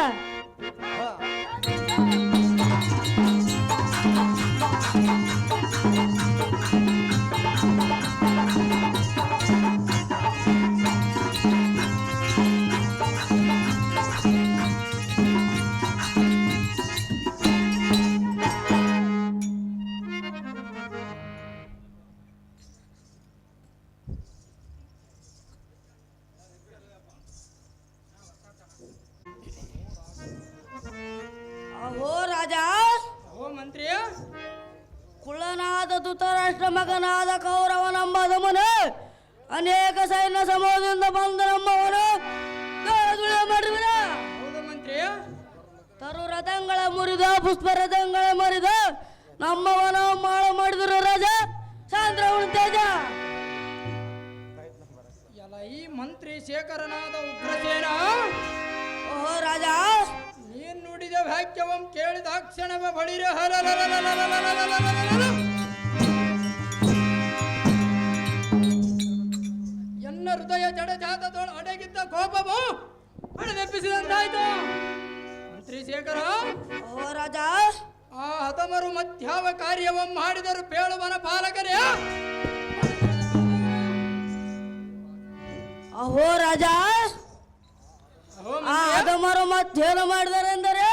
ಅಹೋ ರಾಜ, ಓ ಮಂತ್ರಿ, ಕುಳನಾದ ಧೃತರಾಷ್ಟ್ರ ಮಗನಾದ ಕೌರವನೆಂಬದಮನು ಅನೇಕ ಸೈನ್ಯ ಸಮೂಹದಿಂದ ಬಂದ ನಮ್ಮವನು ಮಾಡುವಿನ. ಹೌದು ಮಂತ್ರಿ, ತರು ರಥಗಳ ಮುರಿದ ಪುಷ್ಪ ರಥಗಳ ಮರಿದ ನಮ್ಮವನ ಮಾಳು ಮಾಡಿದ್ರು ರಾಜ ಸಾಂದ್ರವಣ ತೇಜ. ಎಲ್ಲ ಈ ಮಂತ್ರಿ ಶೇಖರನಾದ ಉಗ್ರಸೇನ, ಓಹೋ ರಾಜ, ನೀನ್ ನುಡಿದ ವಾಕ್ಯವಂ ಕೇಳಿದ ಕ್ಷಣವ ಬಳಿರ ಎನ್ನ ಹೃದಯ ಜಡಜಾತದೊಳು ಅಡಗಿದ್ದ ಕೋಪವು ಅಡದೆಪ್ಪಿಸಿದಂತಾಯ್ತು. ಮಂತ್ರಿ ಶೇಖರ, ಓಹೋ ರಾಜ, ಆ ಹತಮರು ಮತ್ಯಾವ ಕಾರ್ಯವಂ ಮಾಡಿದರು ಪೇಳುವನ ಪಾಲಕರೇ? ಅಹೋ ರಾಜ, ಅಹೋ ಆ ಹದಮರು ಮತ್ತೇನು ಮಾಡಿದರೆಂದರೆ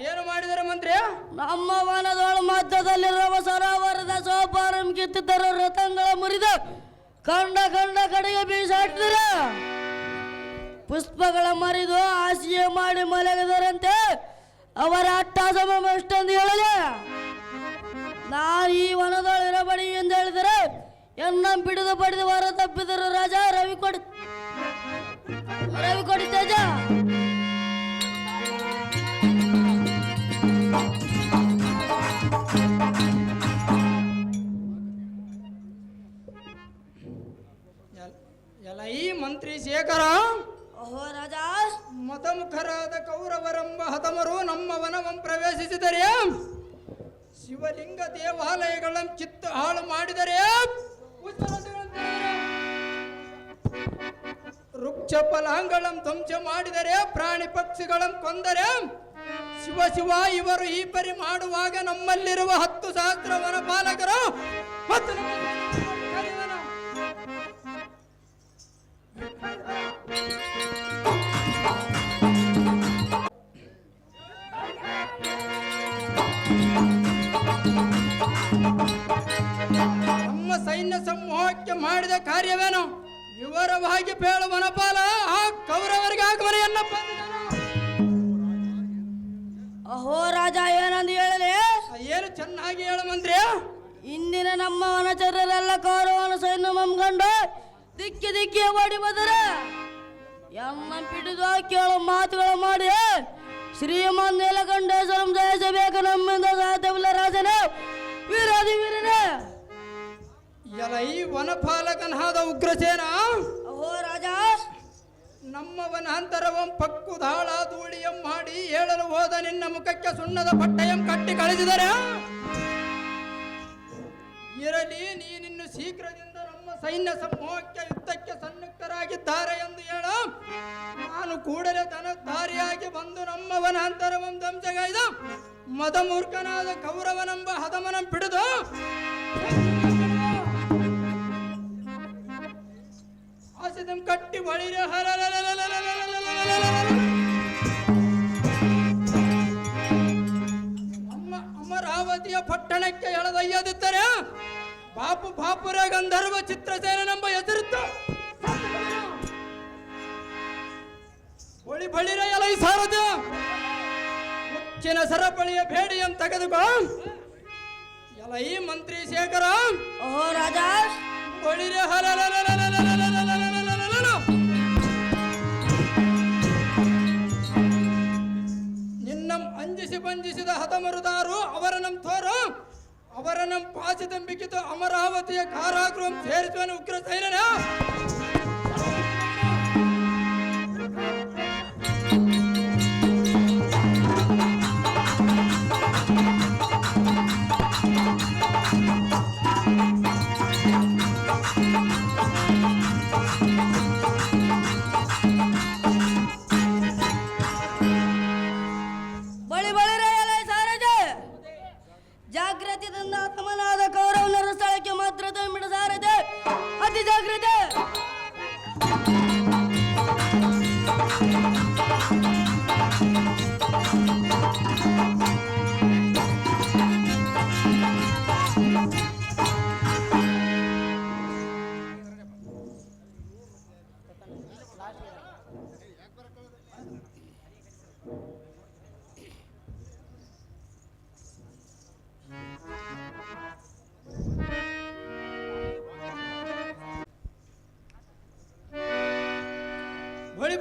ಏನು ಮಾಡಿದರೆ ಮಂತ್ರಿ? ನಮ್ಮ ವನದೊಳ ಮಧ್ಯದಲ್ಲಿರುವ ಸರೋವರದ ಸೋಪಾರಂ ಕಿತ್ತಿದ್ದರು ರಥಗಳ ಮುರಿದು ಕಂಡ ಕಡೆಗೆ ಬೀಸಾಟಿದರ ಪುಷ್ಪಗಳ ಮರಿದು ಹಾಸಿಗೆ ಮಾಡಿ ಮಲಗಿದರಂತೆ ಅವರ ಅಟ್ಟಾಸಮ ಎಷ್ಟೊಂದು ಹೇಳಲೆ. ನಾನು ಈ ವನದೊಳಿರಬಡಿ ಎಂದು ಹೇಳಿದರೆ ಎನ್ನ ಬಿಡಿದು ಪಡೆದು ಹೊರ ತಪ್ಪಿದರು ರಾಜ ರವಿ ಕೊಡಿ. ರವಿ ಕೊಡಿ ತೇಜ. ಎಲ್ಲ ಈ ಮಂತ್ರಿ ಶೇಖರ, ಓಹೋ ರಾಜ, ಮತಮುಖರಾದ ಕೌರವರೆಂಬ ಹತಮರು ನಮ್ಮ ವನವಂ ಪ್ರವೇಶಿಸಿದರೆ, ಶಿವಲಿಂಗ ದೇವಾಲಯಗಳನ್ನು ಕಿತ್ತು ಹಾಳು ಮಾಡಿದರೆ, ವೃಕ್ಷ ಫಲಾಂಗಳನ್ನು ಧ್ವಂಸ ಮಾಡಿದರೆ, ಪ್ರಾಣಿ ಪಕ್ಷಿಗಳನ್ನು ಕೊಂದರೆ, ಶಿವ ಶಿವ ಇವರು ಈ ಪರಿ ಮಾಡುವಾಗ ನಮ್ಮಲ್ಲಿರುವ 10 ಸಹಸ್ರ ವನಪಾಲಕರು ಮತ್ತು ನಮ್ಮ ಸೈನ್ಯ ಸಮೂಹಕ್ಕೆ ಮಾಡಿದ ಕಾರ್ಯವೇನು? ವಿವರವಾಗಿ ಬೇಳು ವನಪಾಲ ಆ ಕೌರವರಿಗೆ ಆಗಮನೆಯನ್ನಪ್ಪ. ಅಹೋ ರಾಜ, ಏನಂದು ಹೇಳಲಿ? ಏನು ಚೆನ್ನಾಗಿ ಹೇಳ ಮಂತ್ರಿ. ಇಂದಿನ ನಮ್ಮ ವನಚರರೆಲ್ಲ ಕೌರವನ ಸೈನ್ಯ ಮಮ್ಕೊಂಡು ದಿಕ್ಕಿ ದಿಕ್ಕಿ ಓಡಿ ಬಂದರೆ ಎನ್ನ ಪಿಡಿದು ಕೇಳೋ ಮಾತುಗಳು ಮಾಡಿ ಶ್ರೀಮಂತ ನೀಲಕಂಠೇಶ್ವರಂ ಜಯಿಸಬೇಕು. ನಮ್ಮಿಂದ ಸಾಧ್ಯವಿಲ್ಲ ರಾಜನೇ, ವೀರಾದಿ ವೀರನೇ. ಎಲ್ಲ ಈ ವನಪಾಲಕನಾದ ಉಗ್ರಸೇನ, ಅಹೋ ರಾಜ, ನಮ್ಮ ವನಾಂತರವಂ ಪಕ್ಕು ದಾಳ ಧೂಳಿಯಂ ಮಾಡಿ ಹೇಳಲು ಹೋದ ನಿನ್ನ ಮುಖಕ್ಕೆ ಸುಣ್ಣದ ಪಟ್ಟೆಯಂ ಕಟ್ಟಿ ಕಳಿಸಿದರೆ, ಇರಲಿ ನೀನಿನ್ನು ಶೀಘ್ರದಿಂದ ನಮ್ಮ ಸೈನ್ಯ ಸಮೂಹಕ್ಕೆ ಯುದ್ಧಕ್ಕೆ ಸನ್ನುಕ್ತರಾಗಿದ್ದಾರೆ ಎಂದು ಹೇಳ, ನಾನು ಕೂಡಲೇ ದಾರಿಯಾಗಿ ಬಂದು ನಮ್ಮ ವನಾಂತರವಂ ಧ್ವಂಸಗೈದ ಮದಮೂರ್ಖನಾದ ಕೌರವನೆಂಬ ಹದಮನಂ ಪಿಡಿದು ಆಸಿದಂ ಕಟ್ಟಿ ಬಳಿರೆ ಅಮರಾವತಿಯ ಪಟ್ಟಣಕ್ಕೆ ಎಳೆದೊಯ್ಯದಿದ್ದರೆ ಬಾಪುರ ಗಂಧರ್ವ ಚಿತ್ರಸೇನೆಂಬ ಹೆಸರಿದ್ದ ಬಳಿರ ಎಲೈ ಸಾರದ ಮುಚ್ಚಿನ ಸರಪಳಿಯ ಬೇಡಿಯನ್ನು ತೆಗೆದುಕೋ. ಎಲೈ ಮಂತ್ರಿ ಶೇಖರ, ಅಹೋ ರಾಜ, ಬಳಿರೆ ನಿನ್ನಂ ಅಂಜಿಸಿ ಬಂಜಿಸಿದ ಹತಮರುದಾರು ಅವರನಂ ತೋರು ಅವರನಂ ಪಾಸಿದಂಬಿಕಿತು ಅಮರಾವತಿಯ ಕಾರಾಗೃಹಂ ಸೇರಿಸುವನು ಉಗ್ರ ಸೈನ್ಯನ. ಜಾಗ್ರತೆಯಿಂದ ಆತ್ಮನಾದ ಕೌರವನರ ಸ್ಥಳಕ್ಕೆ ಮಾತ್ರ ತುಂಬಿಡ ಸಾರದೆ, ಅತಿ ಜಾಗ್ರತೆ.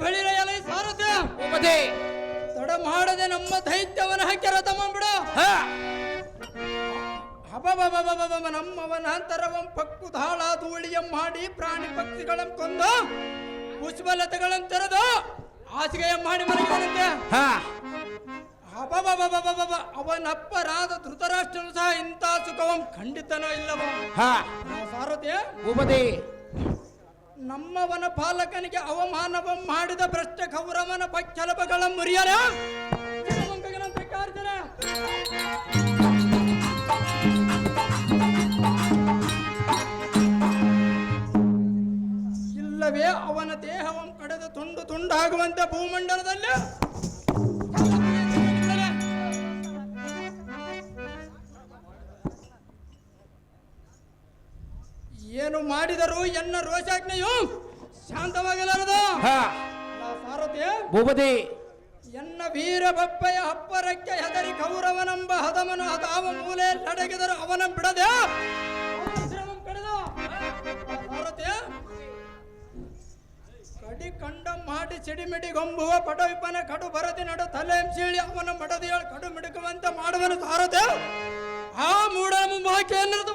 ಬಳಿರ ಎಲೈ ಸಾರಥ್ಯ, ತಡ ಮಾಡದೆ ನಮ್ಮ ದೈತ್ಯವನ ಹಕ್ಕೆರ ತಮ್ಮಂಬಿಡ. ನಮ್ಮ ವನಾಂತರವಂ ಪಕ್ಕು ದಾಳ ಧೂಳಿಯಂ ಮಾಡಿ ಪ್ರಾಣಿ ಪಕ್ಷಿಗಳಂ ಕೊಂದು ಪುಷ್ಪಲತೆಗಳಂ ತೆರೆದು ಹಾಸಿಗೆಯ ಮಾಡಿ ಮಲಗಿದನಂತೆ. ಅವನಪ್ಪರಾದ ಧೃತರಾಷ್ಟ್ರನು ಸಹ ಇಂಥ ಸುಖವಂ ಖಂಡಿತನೋ ಇಲ್ಲವ ಸಾರಥ್ಯ. ನಮ್ಮ ವನ ಪಾಲಕನಿಗೆ ಅವಮಾನವಂ ಮಾಡಿದ ಭ್ರಷ್ಟ ಕೌರವನ ಪಚ್ಚಲಪಗಳ ಮುರಿಯಲ ಇಲ್ಲವೇ ಅವನ ದೇಹವಂ ಕಡೆದು ತುಂಡು ತುಂಡಾಗುವಂತೆ ಭೂಮಂಡಲದಲ್ಲಿ ಏನು ಮಾಡಿದರೂ ಎನ್ನ ರೋಷಾಜ್ಞೆಯು ಶಾಂತವಾಗಲಾರದು ಸಾರಥಿ. ಎನ್ನ ವೀರ ಬಪ್ಪೆಯ ಅಪ್ಪರಕ್ಕೆ ಹೆದರಿ ಕೌರವನೆಂಬ ಹದಮನು ಅದಾವ ಮೂಲೆಯಲ್ಲಿ ಅಡಗಿದರು ಅವನ ಬಿಡದೆ ಸಾರಥಿ. ಕಡಿ ಕಂಡ ಮಿಡಿಗೊಂಬುವ ಪಟವಿಪನ ಕಡು ಬರದಿ ನಡು ತಲೆ ಸೀಳಿ ಅವನ ಮಡದಿಯಳು ಕಡು ಮಿಡುಕುವಂತೆ ಮಾಡುವನು ಸಾರದೆ ಆ ಮೂಢ ಮುಂಬಾಕಿ ಅನ್ನೋದು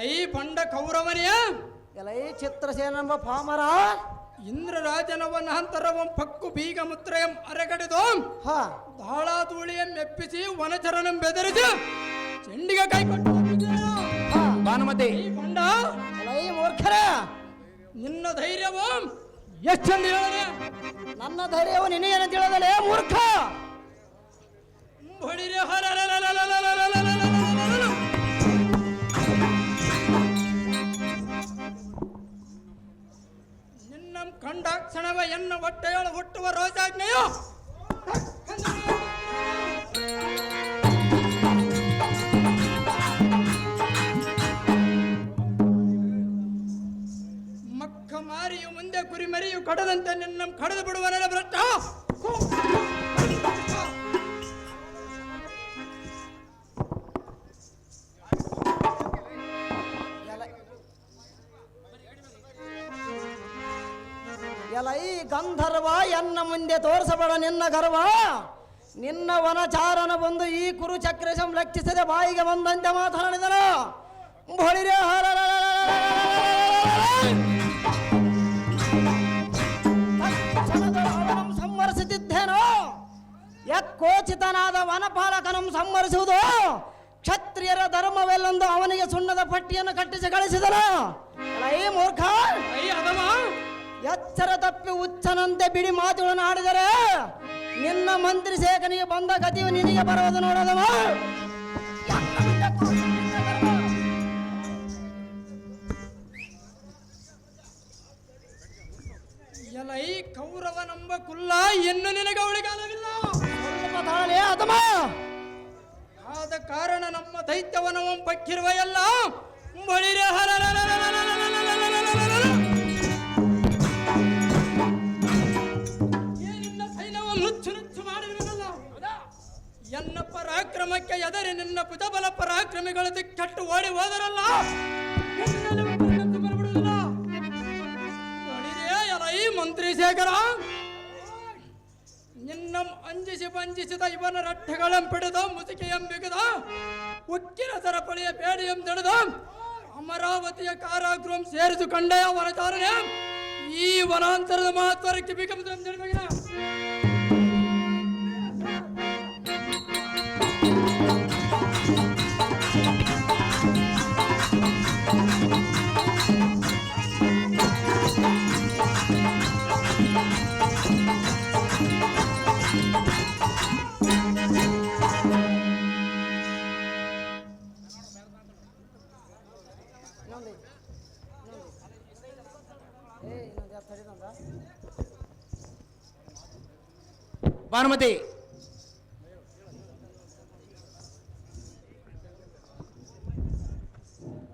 ಈ ಪಂಡ ಕೌರವನೆಯ ಎಲ್ಲ ಈ ಚಿತ್ರಸೇನೆಂಬ ಪಾಮರ ಇಂದ್ರರಾಜನವನ ಅಂತರವಂ ಪಕ್ಕು ಬೀಗ ಮುತ್ರಯಂ ಅರೆಗಡೆದು ಹಾ ದಾಳಾಧೂಳಿಯಂ ಮೆಪ್ಪಿಸಿ ವನಚರನಂ ಬೆದರಿಸಿ ಚೆಂಡಿಗೆ ಕೈ ಕೊಟ್ಟು ಹಾ ಭಾನುಮತಿ ಈ ಪಂಡ ಎಲ್ಲ ಈ ಮೂರ್ಖರ ನಿನ್ನ ಧೈರ್ಯವು ಎಷ್ಟೆಂದು ಹೇಳನೆ ನನ್ನ ಧೈರ್ಯವು ನಿನಗೇನು ತಿಳಿದಲೇ ಮೂರ್ಖ ಹೊಡಿರೆ ನಿನ್ನ ಕಂಡಾಕ್ಷಣವ ಎನ್ನ ಹೊಟ್ಟೆಯೊಳ ಹುಟ್ಟುವ ರೋಜಾಜ್ಞೆಯು ಮಕ್ಕ ಮಾರಿಯು ಮುಂದೆ ಕುರಿ ಮರಿಯು ಕಡದಂತೆ ನಿನ್ನ ಕಡದು ಬಿಡುವನೆಲ್ಲ ಭ್ರಷ್ಟ ಎಲ್ಲ ಈ ಗಂಧರ್ವ ಎನ್ನ ಮುಂದೆ ತೋರಿಸಬೇಡ ನಿನ್ನ ಗರ್ವ ನಿನ್ನ ವನಚಾರನ ಬಂದು ಈ ಕುರುಚಕ್ರ ಸಂರಕ್ಷಿಸದೆ ಬಾಯಿಗೆ ಬಂದಂತೆ ಮಾತನಾಡಿದನು ಬಳಿರೆ ಅವನಂ ಸಂವರಿಸುತ್ತಿದ್ದೇನೋ ಯಕ್ಕೋಚಿತನಾದ ವನಪಾಲಕನಂ ಸಂವರಿಸುವುದು ಕ್ಷತ್ರಿಯರ ಧರ್ಮವೆಲ್ಲೊಂದು ಅವನಿಗೆ ಸುಣ್ಣದ ಪಟ್ಟಿಯನ್ನು ಕಟ್ಟಿಸಿ ಕಳಿಸಿದನು ಈ ಮೂರ್ಖ ಎಚ್ಚರ ತಪ್ಪಿ ಹುಚ್ಚನಂತೆ ಬಿಡಿ ಮಾತುಗಳನ್ನು ಆಡಿದರೆ ನಿನ್ನ ಮಂತ್ರಿ ಸೇಕನಿಗೆ ಬಂದ ಗತಿಯು ನಿನಗೆ ಬರುವುದು ನೋಡೋದವ ಎಲ್ಲ ಈ ಕೌರವನೆಂಬ ಕುಲ್ಲ ಎನ್ನು ನಿನಗೆ ಉಳಿಗಾಲವಿಲ್ಲ ತಾಳಲೇ ಆತಮ ಆದ ಕಾರಣ ನಮ್ಮ ದೈತ್ಯವನವಂ ಪಕ್ಕಿರುವ ಎಲ್ಲ ಬಳಿರೆ ನುಚ್ಚು ನುಚ್ಚು ಮಾಡಿರುವಲ್ಲ ಎನ್ನ ಪರಾಕ್ರಮಕ್ಕೆ ಎದರೆ ನಿನ್ನ ಭುಜಬಲ ಪರಾಕ್ರಮಿಗಳು ದಿಕ್ಕಟ್ಟು ಓಡಿ ಹೋದರಲ್ಲ ಈ ಮಂತ್ರಿ ಶೇಖರ ನಿನ್ನ ಅಂಜಿಸಿ ಬಂಜಿಸಿದ ಇವನ ರಟ್ಟೆಗಳಂ ಪಿಡಿದ ಮುಸುಕಿಯಂ ಬಿಗಿದ ಉಕ್ಕಿನ ಸರಪಳಿಯ ಬೇಡಿಯಂ ತಡೆದ ಅಮರಾವತಿಯ ಕಾರಾಗೃಹಂ ಸೇರಿಸು ಕಂಡೆಯ ವನಚಾರಣೆ ಈ ವನಾಂತರದ ಮಹತ್ವರಕ್ಕೆ ಬಿಗಮದ ಭಾನುಮತಿ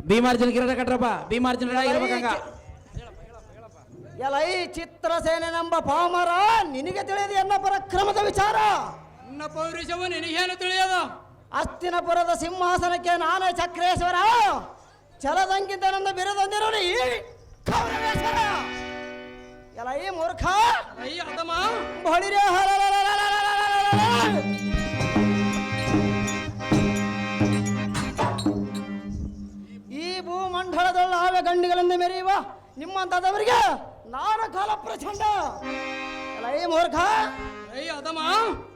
ಭೀಮಾರ್ಜುನ ಕಿರಟ ಕಟ್ರಪ್ಪ ಭೀಮಾರ್ಜುನ ಇರ್ಬೇಕಂಗ ಎಲ್ಲ ಈ ಚಿತ್ರಸೇನೆಂಬ ಪಾಮರ ನಿನಗೆ ತಿಳಿದ ಎನ್ನ ಪರಾಕ್ರಮದ ವಿಚಾರ ನನ್ನ ಪೌರುಷವು ನಿನಗೇನು ತಿಳಿಯದ ಅಸ್ತಿನಪುರದ ಸಿಂಹಾಸನಕ್ಕೆ ನಾನೇ ಚಕ್ರೇಶ್ವರ ಚಲದಂಕಿತನಂದ ಬಿರುದಂದಿರೋನು ಈ ಕೌರವೇಶ್ವರ ಎಲ್ಲ ಈ ಮೂರ್ಖ ಬಳಿರೆ ಈ ಭೂಮಂಡಲದೊಳ್ಳ ಆವೆ ಗಂಡಿಗಳಿಂದ ಮೆರೆಯುವ ನಿಮ್ಮಂತದವರಿಗೆ ನಾನು ಕಾಲ ಪ್ರಚಂಡ ಎಲ್ಲ ಈ ಮೂರ್ಖ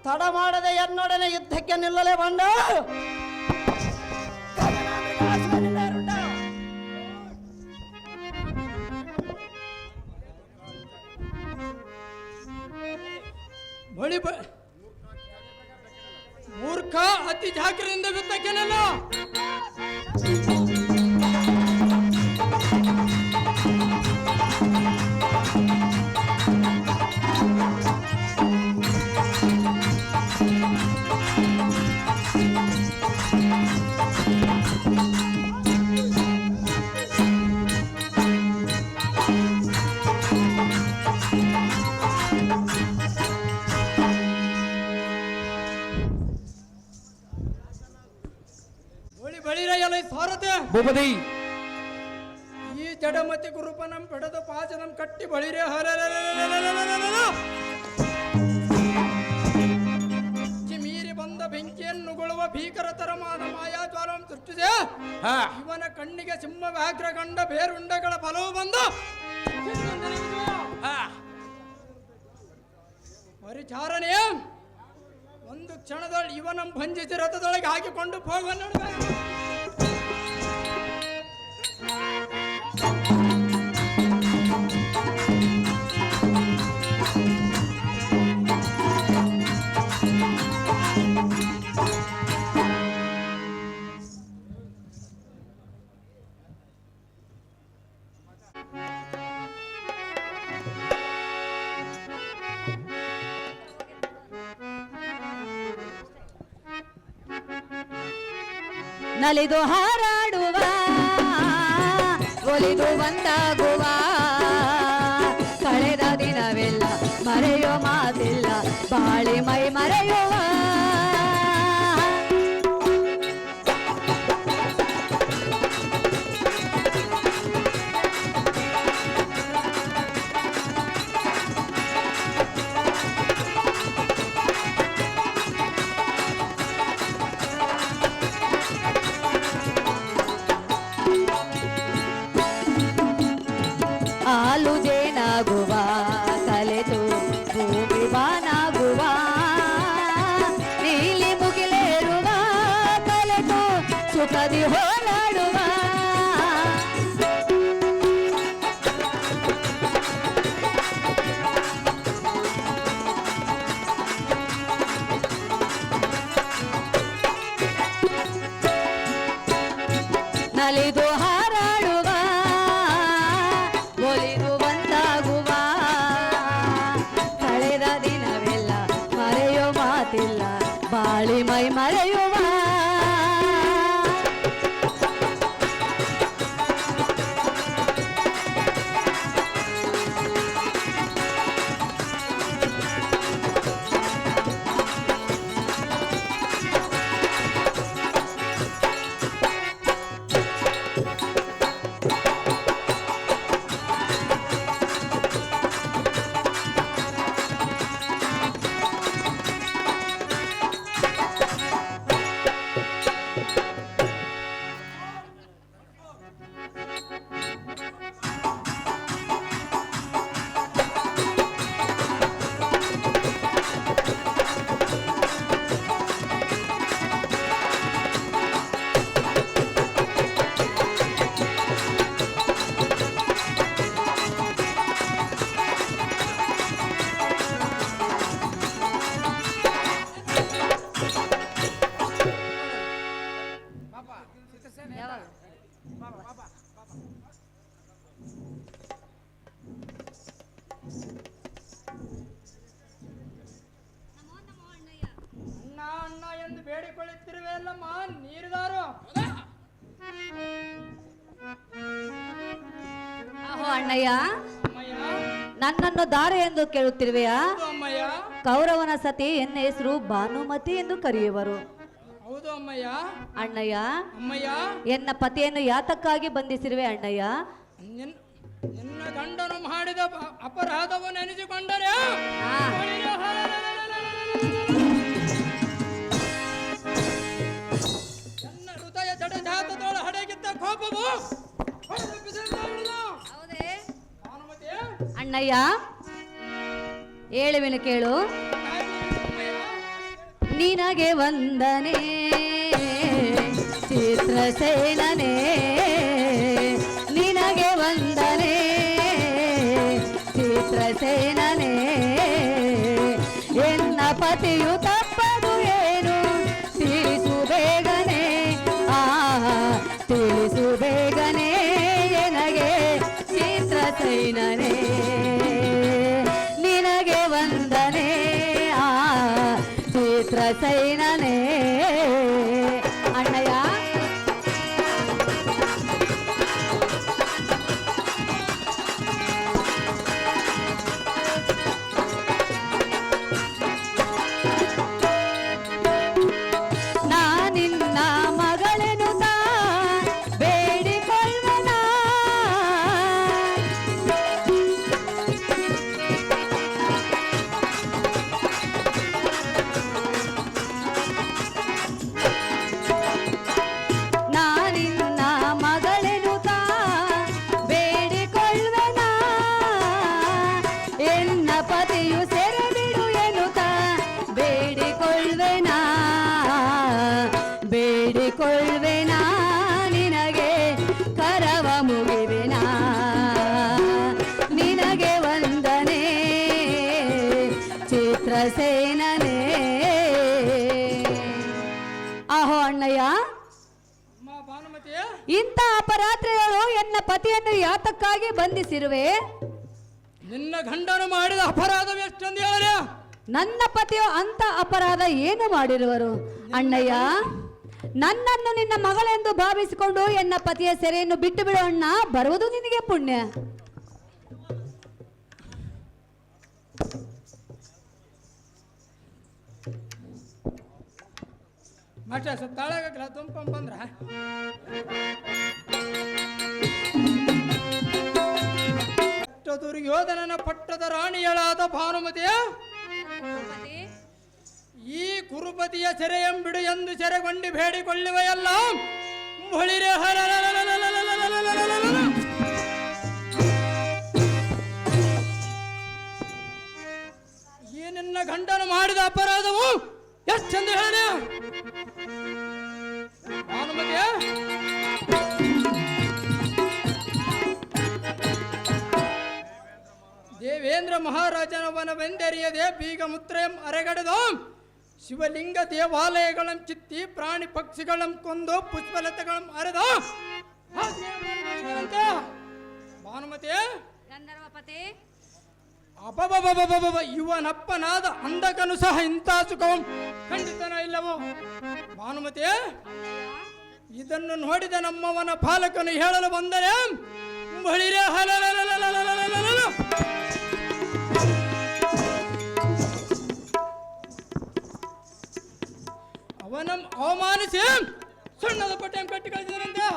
ತಡ ಮಾಡದೆ ಎನ್ನೊಡನೆ ಯುದ್ಧಕ್ಕೆ ನಿಲ್ಲಲೇ ಬಂಡ ಮೂರ್ಖ ಅತಿ ಜಾಗ್ರತೆಯಿಂದ ಯುದ್ಧಕ್ಕೆ ನಿಲ್ಲ ಬಳಿರ ಎಲೈ ಸಾರಥೆ ಭೂಪತಿ ಈ ಜಡಮತಿ ಗುರುಪನಂ ಪಡೆದು ಪಾಚನಂ ಕಟ್ಟಿ ಬಳಿರೆ ಮೀರಿ ಬಂದ ಬೆಂಕಿಯನ್ನು ನುಗುಳುವ ಭೀಕರತರವಾದ ಮಾಯಾಜ್ವಾಲಂ ಸೃಷ್ಟಿಸಿ ಇವನ ಕಣ್ಣಿಗೆ ಸಿಂಹ ವ್ಯಾಘ್ರ ಕಂಡ ಬೇರುಂಡಗಳ ಫಲವು ಬಂದು ಪರಿಚಾರಣೆ ಒಂದು ಕ್ಷಣದಲ್ಲಿ ಇವನ ಭಂಜಿಸಿ ರಥದೊಳಗೆ ಹಾಕಿಕೊಂಡು ಹೋಗುವ ನಡುವೆ ನಲಿದು ಹಾರಾಡುವ ಒಲಿದು ಬಂದಾಗುವ ಕಳೆದ ದಿನವೆಲ್ಲ ಮರೆಯೋ ಮಾತಿಲ್ಲ ಬಾಳಿ ಮೈ ಮರೆಯುವ ಹಾಲು ಜೇನಾಗುವ ಕಲೆತು ಭೂಮಿ ಬಾನಾಗುವ ನೀಲಿ ಮುಗಿಲೇರುವ ಕಲೆತು ಸುಖದಿ ಹೋರಾಡುವ ನಲಿದು ಹಾರಾಡುವ ಒಲಿದು ಬಂದಾಗುವ ಕಳೆದ ದಿನವೆಲ್ಲ ಮರೆಯೋ ಮಾತಿಲ್ಲ ಬಾಳಿ ಮೈ ಮರೆಯುವ ಅಣ್ಣ ಅಣ್ಣ ಎಂದು ಬೇಡಿಕೊಳ್ಳುತ್ತಿರುವೆಲ್ಲಮ್ಮ ನೀರಿದಾರು ಆಹೋ ಅಣ್ಣಯ್ಯ, ಅಮ್ಮಯ್ಯ ನನ್ನನ್ನು ದಾರೆ ಎಂದು ಕೇಳುತ್ತಿರುವೆಯಾ? ಹೌದು ಅಮ್ಮಯ್ಯ, ಕೌರವನ ಸತಿ ಎನ್ನ ಹೆಸರು ಭಾನುಮತಿ ಎಂದು ಕರೆಯುವರು. ಹೌದು ಅಮ್ಮಯ್ಯ. ಅಣ್ಣಯ್ಯ, ಅಮ್ಮಯ್ಯ, ಎನ್ನ ಪತಿಯನ್ನು ಯಾತಕ್ಕಾಗಿ ಬಂಧಿಸಿರುವೆ ಅಣ್ಣಯ್ಯ? ನಿನ್ನ ಗಂಡನು ಮಾಡಿದ ಅಪರಾಧವನ್ನು ನೆನೆಸಿಕೊಂಡರೆ ನನ್ನ ಹೃದಯ ಜಡಜಾತದೊಳ ಹಡಗಿದ್ದ ಕೋಪವು ಅಣ್ಣಯ್ಯ, ಹೇಳುವೆನು ಕೇಳು. ನಿನಗೆ ವಂದನೆ ಚಿತ್ರಸೇನನೇ, ನಿನಗೆ ವಂದನೆ ಚಿತ್ರಸೇನನೇ. ಎನ್ನ ಪತಿಯು ತಪ್ಪದು ಏನು ತಿಳಿಸು ಬೇಗನೆ, ತಿಳಿಸು ಬೇಗನೆ ಎನಗೆ ಚಿತ್ರಸೇನನೇ. ನಿನಗೆ ವಂದನೆ ಚಿತ್ರಸೇನನೇ. ಅಣ್ಣಯ್ಯ, ನಾನಿನ್ನ ಮಗಳೆನು ಬೇಡಿಕೊಳ್ಳುವೆನಾ ನಿನಗೆ ಕರವ ಮುಗಿವೆನಾ ನಿನಗೆ ವಂದನೆ ಚಿತ್ರಸೇನನೇ. ಆಹೋ ಅಣ್ಣಯ್ಯ, ಅಮ್ಮ ಭಾನುಮತಿ, ಇಂಥ ಅಪರಾತ್ರಿಗಳು ಎನ್ನ ಪತಿಯನ್ನು ಯಾತಕ್ಕಾಗಿ ಬಂಧಿಸಿರುವೆ? ನಿನ್ನ ಗಂಡನು ಮಾಡಿದ ಅಪರಾಧವೆಷ್ಟೊಂದು ಹೇಳ. ನನ್ನ ಪತಿಯು ಅಂತ ಅಪರಾಧ ಏನು ಮಾಡಿರುವರು? ಅಣ್ಣಯ್ಯ, ನನ್ನನ್ನು ನಿನ್ನ ಮಗಳೆಂದು ಭಾವಿಸಿಕೊಂಡು ಎನ್ನ ಪತಿಯ ಸೆರೆಯನ್ನು ಬಿಟ್ಟು ಬಿಡು ಅಣ್ಣ, ಬರುವುದು ನಿನಗೆ ಪುಣ್ಯ. ಮಠ ಸುತ್ತಾಳಗಲ್ಲ ತುಂಬ್ಕೊಂಡ್ ಬಂದ್ರ ದುರ್ಯೋಧನನ ಪಟ್ಟದ ರಾಣಿಯಳಾದ ಭಾನುಮತಿಯ ಈ ಕುರುಪತಿಯ ಸೆರೆಯಂಬಿಡು ಎಂದು ಸೆರೆಗೊಂಡು ಬೇಡಿಕೊಳ್ಳುವೆಯಲ್ಲ ಹೊಳಿರೆ ಈ ನಿನ್ನ ಗಂಡನು ಮಾಡಿದ ಅಪರಾಧವು ಎಷ್ಟೆಂದು ಹೇಳ ಭಾನುಮತಿಯ. ದೇವೇಂದ್ರ ಮಹಾರಾಜನವನ ವೆಂದರಿಯದೆ ಬೀಗ ಮುತ್ರೆಯಂ ಅರೆಗಡೆದು ಶಿವಲಿಂಗ ದೇವಾಲಯಗಳಂ ಚಿತ್ತಿ ಪ್ರಾಣಿ ಪಕ್ಷಿಗಳಂ ಕೊಂದು ಪುಷ್ಪಲತೆಗಳಂ ಅರೆದು ಭಾನುಮತಿ ಅಬಬಬಬಬಬ ಇವನಪ್ಪನಾದ ಅಂಧಕನು ಸಹ ಇಂಥ ಸುಖವಂ ಖಂಡಿತನೋ ಇಲ್ಲವೋ ಭಾನುಮತಿ. ಇದನ್ನು ನೋಡಿದ ನಮ್ಮವನ ಪಾಲಕನು ಹೇಳಲು ಬಂದರೆ ಬಳಿರೆ ಅವನ ಅವಮಾನಿಸಿ ಸುಣ್ಣದ ಪಟ್ಟೆಯನ್ನು ಕಟ್ಟಿ ಕಳಿಸಿದರಂತೆ.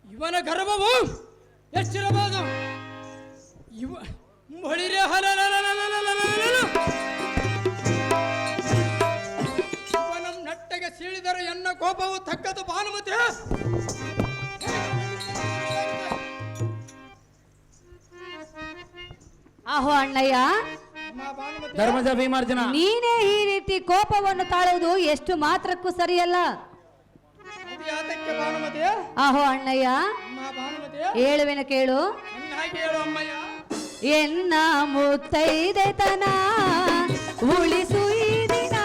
ಇವನ ಗರ್ಭವು ಎಷ್ಟಿರಬಹುದು? ಬಳಿರೆ ಇವನ ನಟ್ಟಗೆ ಸೀಳಿದರು ಎನ್ನ ಕೋಪವು ತಕ್ಕದು ಭಾನುಮತಿ. ಆಹೋ ಅಣ್ಣಯ್ಯ, ಧರ್ಮಜ ಭೀಮಾರ್ಜುನ, ನೀನೇ ಈ ರೀತಿ ಕೋಪವನ್ನು ತಾಳುವುದು ಎಷ್ಟು ಮಾತ್ರಕ್ಕೂ ಸರಿಯಲ್ಲ. ಯಾತಕ್ಕೆ ಭಾನುಮತಿ? ಆಹೋ ಅಣ್ಣಯ್ಯ, ಭಾನುಮತಿ ಹೇಳುವೆನ ಕೇಳು. ಚೆನ್ನಾಗಿ ಹೇಳು ಅಮ್ಮಯ್ಯ. ಎನ್ನ ಮುತ್ತೈದೆತನ ಉಳಿಸು ಈ ದಿನ,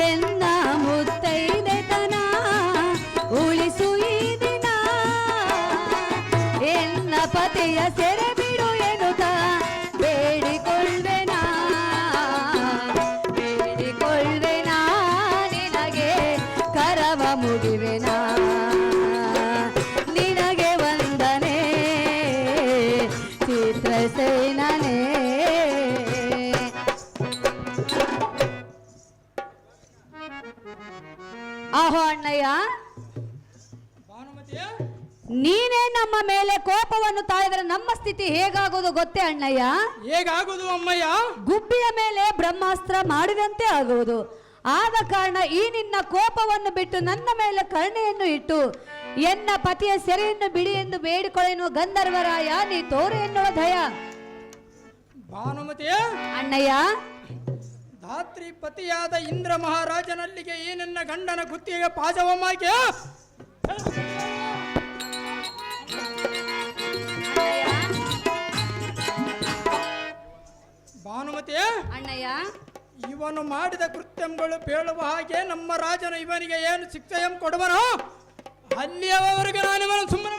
ಎನ್ನ ಮುತ್ತೈದೆತನ ಉಳಿಸು ಈ ದಿನ, ಎನ್ನ ಪತಿಯ ಸೆರೆ ಬಿಡು ಎನ್ನುತ್ತ ಬೇಡಿಕೊಳ್ಳುವೆನಾ ಬೇಡಿಕೊಳ್ಳುವೆನಾ ನಿನಗೆ ಕರವ ಮುಗಿವೆನಾ ನಿನಗೆ ವಂದನೆ ಚಿತ್ರಸೇನನೇ. ಆಹೋ ಅಣ್ಣಯ್ಯ, ಭಾನುಮತಿ ನೀನೇ ನಮ್ಮ ಮೇಲೆ ಕೋಪವನ್ನು ತಾಳಿದರೆ ನಮ್ಮ ಸ್ಥಿತಿ ಹೇಗಾಗೋದು ಗೊತ್ತೇ ಅಣ್ಣಯ್ಯ? ಹೇಗಾಗುವುದು ಅಮ್ಮಯ್ಯ? ಗುಬ್ಬಿಯ ಮೇಲೆ ಬ್ರಹ್ಮಾಸ್ತ್ರ ಮಾಡಿದಂತೆ ಆಗುವುದು. ಆದ ಕಾರಣ ಈ ನಿನ್ನ ಕೋಪವನ್ನು ಬಿಟ್ಟು ನನ್ನ ಮೇಲೆ ಕರುಣೆಯನ್ನು ಇಟ್ಟು ಎನ್ನ ಪತಿಯ ಸೆರೆಯನ್ನು ಬಿಡಿ ಎಂದು ಬೇಡಿಕೊಳ್ಳೆನ್ನುವ ಗಂಧರ್ವರಾಯ ನೀ ತೋರು ಎನ್ನುವ ದಯ. ಭಾನುಮತಿ ಅಣ್ಣಯ್ಯ, ಧಾತ್ರಿ ಪತಿಯಾದ ಇಂದ್ರ ಮಹಾರಾಜನಲ್ಲಿಗೆ ಈ ನನ್ನ ಗಂಡನ ಕುತ್ತಿಗೆ ಪಾಜವಮ್ಮಾಕೆ ಭಾನುಮತಿ ಅಣ್ಣಯ್ಯ, ಇವನು ಮಾಡಿದ ಕೃತ್ಯಗಳು ಬೇಳುವ ಹಾಗೆ ನಮ್ಮ ರಾಜನು ಇವನಿಗೆ ಏನು ಶಿಕ್ಷೆಯನ್ನು ಕೊಡುವನೋ ಅಲ್ಲಿಯವರೆಗೆ ನಾನು ಇವನು ಸುಮ್ಮನೆ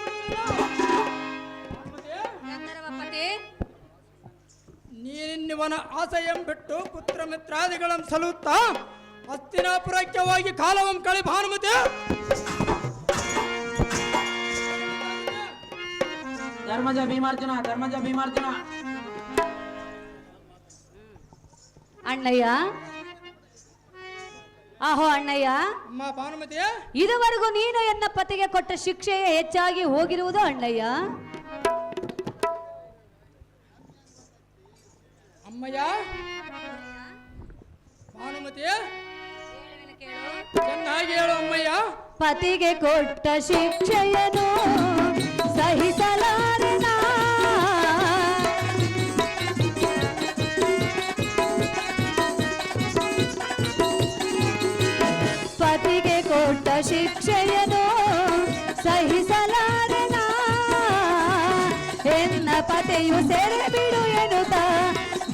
ನೀನಿವನ ಆಸೆಯಂ ಬಿಟ್ಟು ಪುತ್ರ ಮಿತ್ರಾದಿಗಳನ್ನು ಸಲುತ್ತಾ ಹಸ್ತಿನಾಪುರಕ್ಕೆ ಹೋಗಿ ಕಾಲವಂ ಕಳಿ ಭಾನುಮತಿ. ಧರ್ಮಜ ಭೀಮಾರ್ಜುನ, ಧರ್ಮಜ ಭೀಮಾರ್ಜುನ. ಅಣ್ಣಯ್ಯ, ಆಹೋ ಅಣ್ಣಯ್ಯ, ಅಮ್ಮ ಭಾನುಮತಿ ಇದುವರೆಗೂ ನೀನು ಎನ್ನ ಪತಿಗೆ ಕೊಟ್ಟ ಶಿಕ್ಷೆಯೇ ಹೆಚ್ಚಾಗಿ ಹೋಗಿರುವುದು ಅಣ್ಣಯ್ಯ. ಅಮ್ಮಯ್ಯ ಭಾನುಮತಿ ಚೆನ್ನಾಗಿ ಹೇಳು ಅಮ್ಮಯ್ಯ. ಪತಿಗೆ ಕೊಟ್ಟ ಶಿಕ್ಷೆಯನ್ನು ಸಹಿಸಲಾರೆನ, ಪತಿಗೆ ಕೊಟ್ಟ ಶಿಕ್ಷೆಯನ್ನು ಸಹಿಸಲಾರೆನ, ಎನ್ನ ಪತಿಯು ಸೆರೆ ಬಿಡು ಎನ್ನುತ್ತ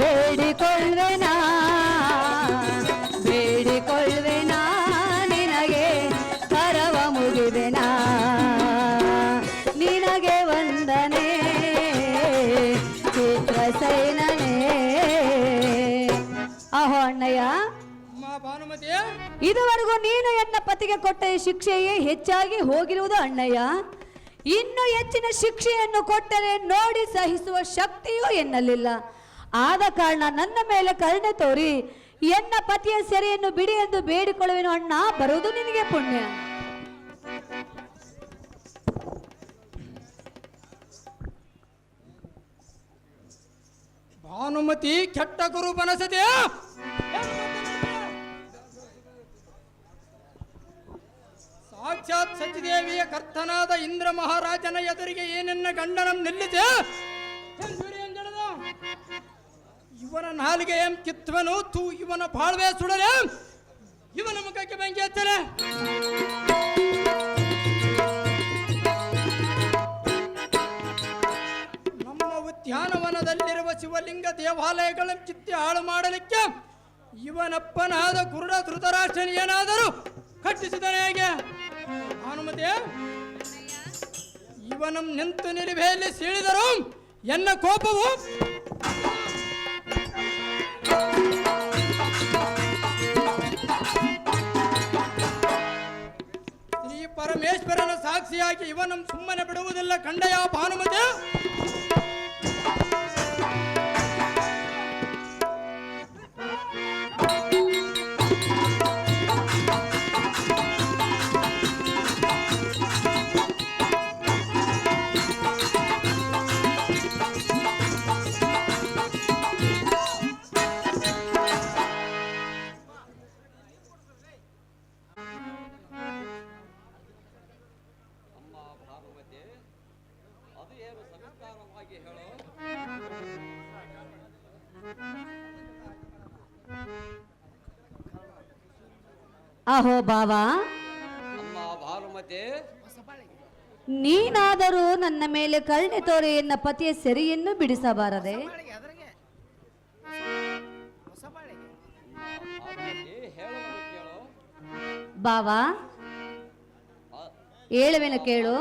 ಬೇಡಿಕೊಳ್ಳುವೆನಾ, ಬೇಡಿಕೊಳ್ಳುವೆನಾ ನಿನಗೆ ಕರವ ಮುಗಿವೆನಾ, ನಿನಗೆ ವಂದನೆ ಚಿತ್ರಸೇನನೇ. ಆಹೋ ಅಣ್ಣಯ್ಯ, ಅಮ್ಮ ಭಾನುಮತಿ ಇದುವರೆಗೂ ನೀನು ಎನ್ನ ಪತಿಗೆ ಕೊಟ್ಟ ಈ ಶಿಕ್ಷೆಯೇ ಹೆಚ್ಚಾಗಿ ಹೋಗಿರುವುದು ಅಣ್ಣಯ್ಯ. ಇನ್ನು ಹೆಚ್ಚಿನ ಶಿಕ್ಷೆಯನ್ನು ಕೊಟ್ಟರೆ ನೋಡಿ ಸಹಿಸುವ ಶಕ್ತಿಯೂ ಎನ್ನಲಿಲ್ಲ. ಆದ ಕಾರಣ ನನ್ನ ಮೇಲೆ ಕರುಣೆ ತೋರಿ ಎನ್ನ ಪತಿಯ ಸೆರೆಯನ್ನು ಬಿಡಿ ಎಂದು ಬೇಡಿಕೊಳ್ಳುವೆನು ಅಣ್ಣ, ಬರುವುದು ನಿನಗೆ ಪುಣ್ಯ. ಭಾನುಮತಿ ಕೆಟ್ಟ ಗುರು ಮನಸದೆ. ಸಾಕ್ಷಾತ್ ಸಚಿದೇವಿಯ ಕರ್ತನಾದ ಇಂದ್ರ ಮಹಾರಾಜನ ಎದುರಿಗೆ ಏನೆನ್ನ ಗಂಡನ ನಿಲ್ಲಿದೆ. ಇವನ ನಾಲಿಗೆ ಎಂ ಕಿತ್ವನು ತೂ ಇವನ ಬಾಳ್ವೆ ಸುಡಲೆ, ಇವನ ಮುಖಕ್ಕೆ ಬೆಂಕಿ ಹಚ್ಚಲೆ. ನಮ್ಮ ಉದ್ಯಾನವನದಲ್ಲಿರುವ ಶಿವಲಿಂಗ ದೇವಾಲಯಗಳನ್ನು ಕಿತ್ತಿ ಹಾಳು ಮಾಡಲಿಕ್ಕೆ ಇವನಪ್ಪನಾದ ಕುರುಡ ಧೃತರಾಷ್ಟ್ರನ ಏನಾದರೂ ಕಟ್ಟಿಸಿದನೇ ಹೇಗೆ? ಭಾನುಮತಿ ಇವನ ನಿಂತು ನಿಲುವೆಯಲ್ಲಿ ಸೀಳಿದರು ಎನ್ನ ಕೋಪವು ಶ್ರೀ ಪರಮೇಶ್ವರನ ಸಾಕ್ಷಿಯಾಗಿ ಇವನನ್ನು ಸುಮ್ಮನೆ ಬಿಡುವುದಿಲ್ಲ ಕಂಡಯ ಭಾನುಮತಿ. ಆಹೋ ಬಾವಾ, ನೀನಾದರೂ ನನ್ನ ಮೇಲೆ ಕರುಣೆ ತೋರಿ ಎನ್ನ ಪತಿಯ ಸೆರೆಯನ್ನು ಬಿಡಿಸಬಾರದೆ? ಬಾವಾ ಹೇಳುವೆನು ಕೇಳು.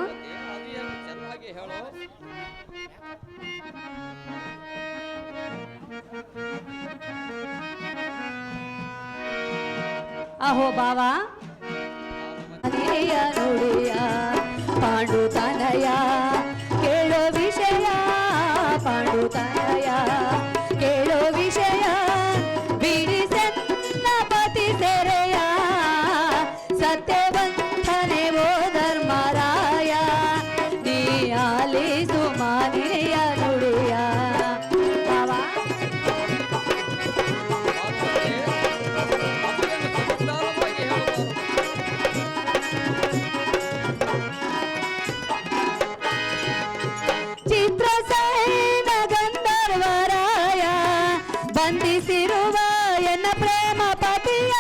ಅಹೋ ಬಾವಾ, ನುಡಿಯ ಪಾಂಡುತನಯ ಕೇಳೋ ವಿಷಯ, ಪಾಂಡುತನಯ ಕೇಳೋ ವಿಷಯ, ಬಿಡಿಸನ್ನ ಪತಿ ಸೆರೆಯ, ಸತ್ಯವಂತನೆ ಓ ಧರ್ಮರಾಯ, ನೀ ಆಲಿಸು ಮಾನಿಯ ನುಡಿಯ. ಬಾವಾ ಚಿತ್ರಸೇನ ಗಂಧರ್ವರಾಯ ಬಂಧಿಸಿರುವ ಎನ್ನ ಪ್ರೇಮ ಪತಿಯ,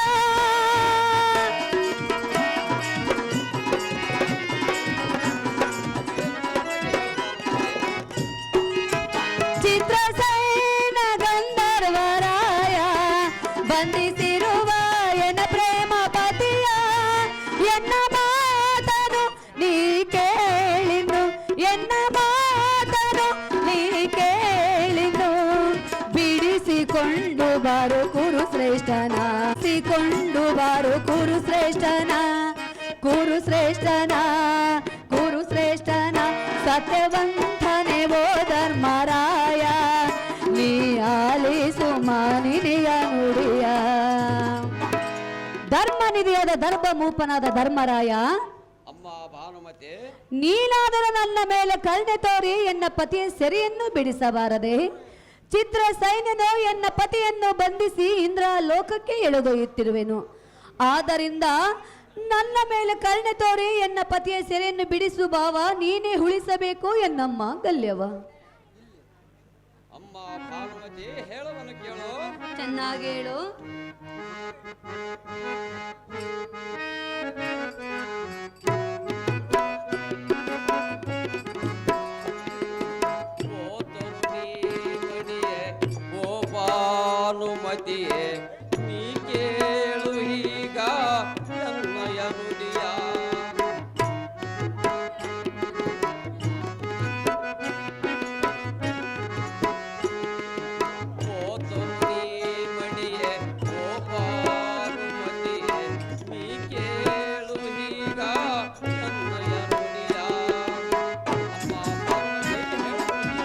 ಚಿತ್ರಸೇನ ಗಂಧರ್ವರಾಯ ಬಂಧಿಸಿರುವ ಎನ್ನ ಪ್ರೇಮ ಪತಿಯ, ಎನ್ನ ಮಾತನು ನೀ ಕೇಳಿನು, ಎನ್ನ ಮಾತನು ನೀ ಕೇಳಿನು, ಬಿಡಿಸಿಕೊಂಡು ಬಾರು ಕುರು ಶ್ರೇಷ್ಠನ, ಸಿಕೊಂಡು ಬಾರು ಕುರು ಶ್ರೇಷ್ಠನ, ಕುರು ಶ್ರೇಷ್ಠನ, ಕುರು ಶ್ರೇಷ್ಠನ, ಸತ್ಯವಂತನೆ ಓ ಧರ್ಮರಾಯ, ನೀ ಆಲಿಸು ಮಾನಿನಿಯ ನುಡಿಯ. ಧರ್ಮನಿಧಿಯಾದ ಧರ್ಮಮೂಪನಾದ ಧರ್ಮರಾಯ, ನೀನಾದರೂ ನನ್ನ ಮೇಲೆ ಕರುಣೆ ತೋರಿ ಎನ್ನ ಪತಿಯ ಸೆರೆಯನ್ನು ಬಿಡಿಸಬಾರದೆ? ಚಿತ್ರ ಸೈನ್ಯನು ಎನ್ನ ಪತಿಯನ್ನು ಬಂಧಿಸಿ ಇಂದ್ರ ಲೋಕಕ್ಕೆ ಎಳೆದೊಯ್ಯುತ್ತಿರುವೆನು. ಆದ್ದರಿಂದ ನನ್ನ ಮೇಲೆ ಕರುಣೆ ತೋರಿ ಎನ್ನ ಪತಿಯ ಸೆರೆಯನ್ನು ಬಿಡಿಸು ಭಾವ, ನೀನೇ ಉಳಿಸಬೇಕು ಎನ್ನಮ್ಮ ಗಲ್ಯವ. ಅಮ್ಮ ಭಾನುಮತಿ ಹೇಳುವನು ಕೇಳು. ಚೆನ್ನಾಗಿ ಹೇಳು. ಭಾನುಮತಿಯೇ ನೀ ಕೇಳು ಈಗ ಎನ್ನಯ ನುಡಿಯ. ಓ ತೊನ್ನಿ ಮಣಿಯೇ ಓ ಭಾನುಮತಿಯೇ ನೀ ಕೇಳು ಈಗ ಎನ್ನಯ ನುಡಿಯ. ಅಮ್ಮ ಭಾನುಮತಿ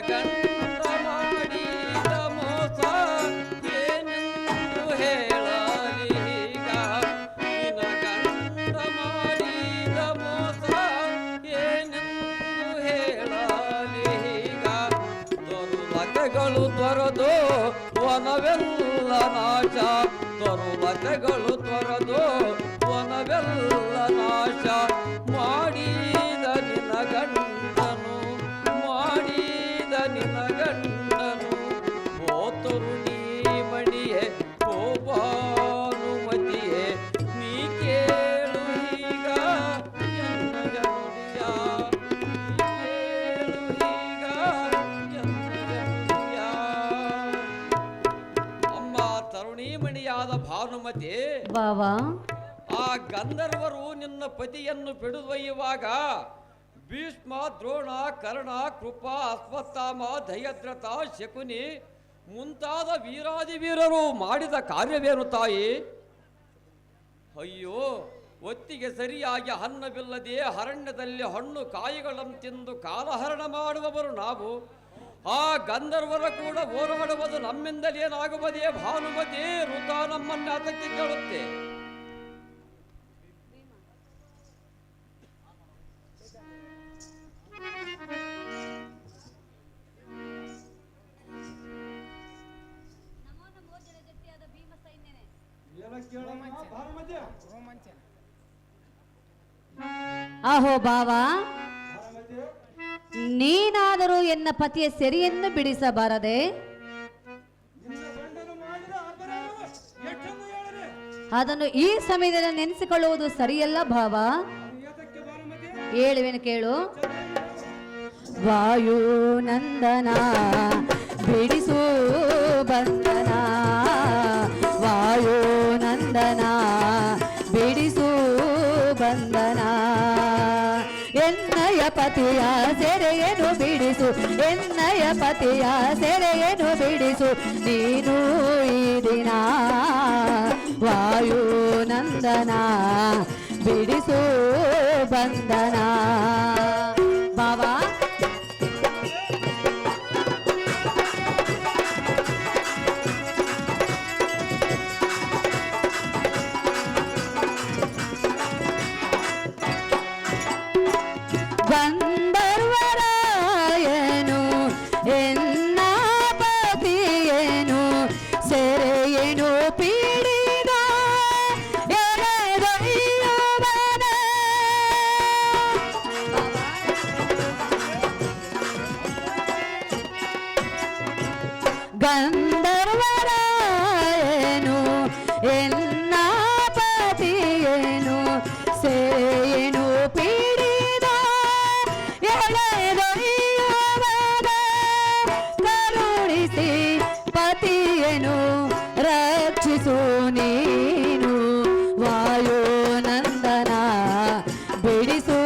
ಗಂಡ ಮಾಡಿದ ಮೋಸ ಏನೆಂದು ಹೇಳಲೀಗ. ನಿನ ಗಂಡ ಮಾಡಿದ ಮೋಸ ಏನೆಂದು ಹೇಳಲೀಗ. ದೊರ್ಲಕಗಳು ತೊರೆದು ವನವೆಲ್ಲ ನಾಶ, ದೊರ್ಲಕಗಳು ತೊರೆದು ವನವೆಲ್ಲ ನಾಶ ಮಾಡಿದ ನಿನ ಗಂಡನು, ಮಾಡಿದ ನಿನ ಗಂಡನು. ಓ ತರುಣಿ ಮಣಿಯೇ ಓ ಭಾನುಮತಿಯೇ ನೀ ಕೇಳು ಈಗ ಎನ್ನಯ ನುಡಿಯ. ನೀ ಕೇಳು ಈಗ ಎನ್ನಯ ನುಡಿಯ. ಅಮ್ಮ ತರುಣಿ ಮಣಿಯಾದ ಭಾನುಮತಿ, ಭಾವ, ಆ ಗಂಧರ್ವರು ನಿನ್ನ ಪತಿಯನ್ನು ಬಿಡುದೊಯ್ಯುವಾಗ ಭೀಷ್ಮ, ದ್ರೋಣ, ಕರ್ಣ, ಕೃಪ, ಅಶ್ವತ್ಥಾಮ, ದಯದ್ರಥ, ಶಕುನಿ ಮುಂತಾದ ವೀರಾದಿ ವೀರರು ಮಾಡಿದ ಕಾರ್ಯವೇನು ತಾಯಿ? ಅಯ್ಯೋ, ಒತ್ತಿಗೆ ಸರಿಯಾಗಿ ಅನ್ನವಿಲ್ಲದೆ ಅರಣ್ಯದಲ್ಲಿ ಹಣ್ಣು ಕಾಯಿಗಳನ್ನು ತಿಂದು ಕಾಲಹರಣ ಮಾಡುವವರು ನಾವು. ಆ ಗಂಧರ್ವರ ಕೂಡ ಹೋರಾಡುವುದು ನಮ್ಮಿಂದಲೇನಾಗುವುದೇ ಭಾನುಮತಿ? ಋತ ನಮ್ಮನ್ನ ಅದಕ್ಕೆ ಕೇಳುತ್ತೆ. ಅಹೋ ಭಾವ, ನೀನಾದರೂ ಎನ್ನ ಪತಿಯ ಸೆರೆಯನ್ನು ಬಿಡಿಸಬಾರದೆ? ಅದನ್ನು ಈ ಸಮಯದಲ್ಲಿ ನೆನೆಸಿಕೊಳ್ಳುವುದು ಸರಿಯಲ್ಲ ಭಾವ. ಹೇಳುವೆನು ಕೇಳು. ವಾಯುನಂದನ ಬಿಡಿಸು ಬಂಧನ, ವಾಯುನಂದನ ಬಿಡಿಸು ಬಂಧನ. ಎನ್ನಯ ಪತಿಯ ಸೆರೆಯನ್ನು ಬಿಡಿಸು, ಎನ್ನಯ ಪತಿಯ ಸೆರೆಯನ್ನು ಬಿಡಿಸು ನೀನು ಈ ದಿನ. ವಾಯುನಂದನ ಬಿಡಿಸು ಬಂಧನ. ಭಾವ, ಗಂಧರ್ವರಾಯನು ಎನ್ನ ಪತಿಯೇನು ಸೆರೆಯೇನು ಪೀಡಿದ ಎಳೆದೊಯ್ಯುವನ. ಗಂಧರ್ವರಾಯನು ಎನ್ನ ಪತಿಯೇನು ಸೆರೆಯೇನು ಪೀಡಿದ ಎಳೆದೊಯ್ಯುವನ. ಕರುಣಿಸಿ ಪತಿಯನು ರಕ್ಷಿಸು ನೀನು. ವಾಯುನಂದನ ಬಿಡಿಸು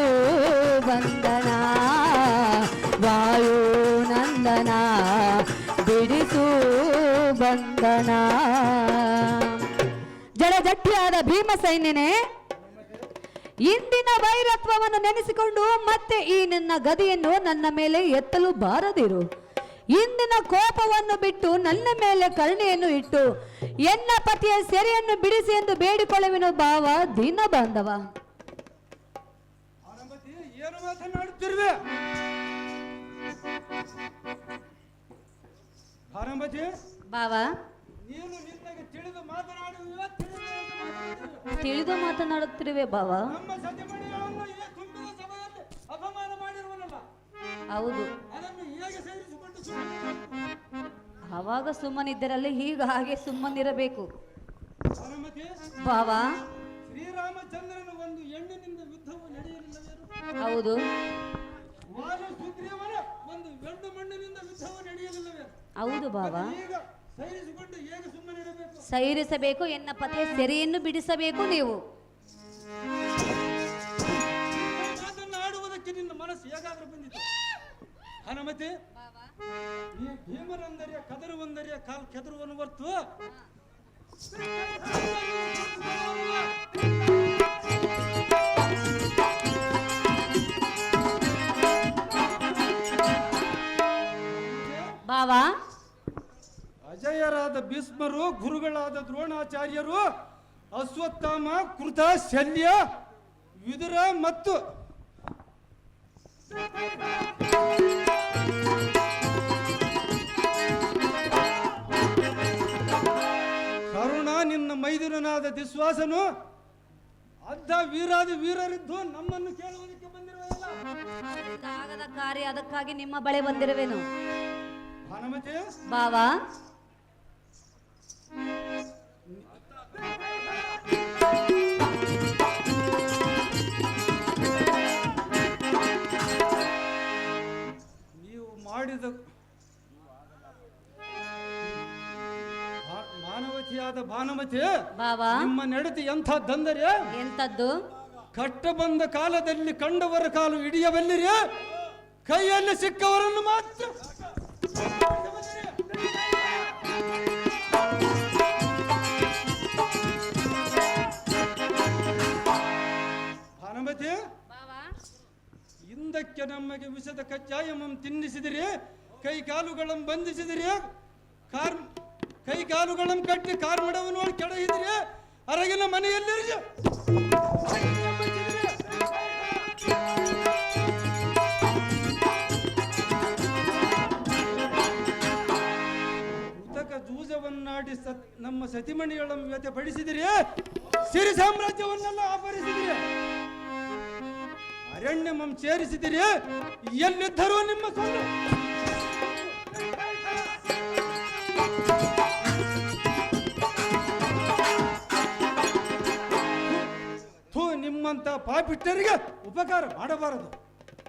ಬಂಧನ, ವಾಯುನಂದನ ಬಿಡಿಸು ಬಂಧನ. ಜಡಜಟ್ಟಿಯಾದ ಭೀಮಸೈನ್ಯನೇ, ಇಂದಿನ ವೈರತ್ವವನ್ನು ನೆನೆಸಿಕೊಂಡು ಮತ್ತೆ ಈ ನನ್ನ ಗದೆಯನ್ನು ನನ್ನ ಮೇಲೆ ಎತ್ತಲು ಬಾರದಿರು. ಇಂದಿನ ಕೋಪವನ್ನು ಬಿಟ್ಟು ನನ್ನ ಮೇಲೆ ಕರುಣೆಯನ್ನು ಇಟ್ಟು ಎನ್ನ ಪತಿಯ ಸೆರೆಯನ್ನು ಬಿಡಿಸಿ ಎಂದು ಬೇಡಿಕೊಳ್ಳುವೆನು ಭಾವ ದೀನ ಬಾಂಧವ. ಏನು ಮಾತನಾಡುತ್ತಿರುವೆ ಭಾನುಮತಿ? ಭಾವ, ನೀನು ನಿನ್ನಗೆ ತಿಳಿದು ಮಾತನಾಡುವ ತಿಳಿದು ಮಾತನಾಡುತ್ತಿರುವೆ ಭಾವ. ನಮ್ಮ ಸತಿಮಣಿಗಳನ್ನು ಈ ತುಂಬಿದ ಸಭೆಯಲ್ಲಿ ಅಪಮಾನ ಮಾಡಿರುವನಲ್ಲ, ಹೌದು, ಅದನ್ನು ಹೇಗೆ ಸೇರಿಸಿಕೊಂಡು ಆವಾಗ ಸುಮ್ಮನಿದ್ದರಲ್ಲಿ ಈಗ ಹಾಗೆ ಸುಮ್ಮನಿರಬೇಕು ಭಾನುಮತಿ? ಭಾವ. ಶ್ರೀರಾಮಚಂದ್ರನ ಒಂದು ಹೆಣ್ಣಿನಿಂದ ಯುದ್ಧವು ನಡೆಯಲಿಲ್ಲವೇನು? ಹೌದು, ವಾನ ಸುಗ್ರೀವನ ಒಂದು ಗಂಡು ಮಣ್ಣಿನಿಂದ ಯುದ್ಧವು ನಡೆಯಲಿಲ್ಲವೇ? ಹೌದು ಭಾವ. ಈಗ ಸೈರಿಸಿಕೊಂಡು ಹೇಗೆ ಸುಮ್ಮನಿರಬೇಕು? ಸೈರಿಸಬೇಕು, ಎನ್ನ ಪತಿಯ ಸೆರೆಯನ್ನು ಬಿಡಿಸಬೇಕು ನೀವು. ಮಾತನ್ನು ಆಡುವುದಕ್ಕೆ ನಿನ್ನ ಮನಸ್ಸು ಹೇಗಾದ್ರೂ ಬಂದಿತ್ತು ಹನುಮತಿ? ಈ ಭೀಮರಂದರಿಯ ಕದರುವಂದರಿಯ ಕಾಲ್ ಕೆದರುವನ್ನು ಹೊರ್ತು ಭಾವ, ಅಜಯರಾದ ಭೀಷ್ಮರು, ಗುರುಗಳಾದ ದ್ರೋಣಾಚಾರ್ಯರು, ಅಶ್ವತ್ಥಾಮ, ಕೃತ, ಶಲ್ಯ, ವಿದುರ ಮತ್ತು ಕರುಣ ನಿನ್ನ ಮೈದುನನಾದ ದಿಶ್ವಾಸನು ಅದ್ದ ವೀರಾದಿ ವೀರರಿದ್ದು ನಮ್ಮನ್ನು ಕೇಳುವುದಕ್ಕೆ ಬಂದಿರುವಲ್ಲ. ಆಗದ ಕಾರ್ಯ, ಅದಕ್ಕಾಗಿ ನಿಮ್ಮ ಬಳಿ ಬಂದಿರುವೆನು ಹನುಮತಿ. ಭಾವ. ನೀವು ಮಾಡಿದ ಮಾನವತಿಯಾದ ಭಾನುಮತಿ, ಭಾವ, ನಿಮ್ಮ ನಡತೆ ಎಂಥದ್ದಂದರೆ ಎಂತದ್ದು? ಕಟ್ಟ ಬಂದ ಕಾಲದಲ್ಲಿ ಕಂಡವರ ಕಾಲು ಹಿಡಿಯಬಲ್ಲಿರಿ, ಕೈಯಲ್ಲಿ ಸಿಕ್ಕವರನ್ನು ಮಾತ್ರ ಭಾನುಮತಿ. ಹಿಂದಕ್ಕೆ ನಮಗೆ ವಿಷದ ಕಚ್ಚಾಯಮಂ ತಿನ್ನಿಸಿದಿರಿ, ಕೈ ಕಾಲುಗಳನ್ನು ಬಂಧಿಸಿದಿರಿ, ಕೈ ಕಾಲುಗಳನ್ನು ಕಟ್ಟಿ ಕಾರ್ಮಡವನ್ನು ಕೆಡಹಿದಿರಿ, ಅರಗಿನ ಮನೆಯಲ್ಲಿ ಕೃತಕ ಜೂಜವನ್ನಾಡಿ ನಮ್ಮ ಸತಿಮಣಿಗಳನ್ನು ವ್ಯಥೆಪಡಿಸಿದಿರಿ, ಸಿರಿ ಸಾಮ್ರಾಜ್ಯವನ್ನೆಲ್ಲ ಅಪಹರಿಸಿದಿರಿ, ಅರಣ್ಯಮಂ ಸೇರಿಸಿದಿರಿ, ಎಲ್ಲಿದ್ದರೂ ನಿಮ್ಮ ಸೊಂದು ನಿಮ್ಮಂತ ಪಾಪಿಟ್ಟರಿಗೆ ಉಪಕಾರ ಮಾಡಬಾರದು.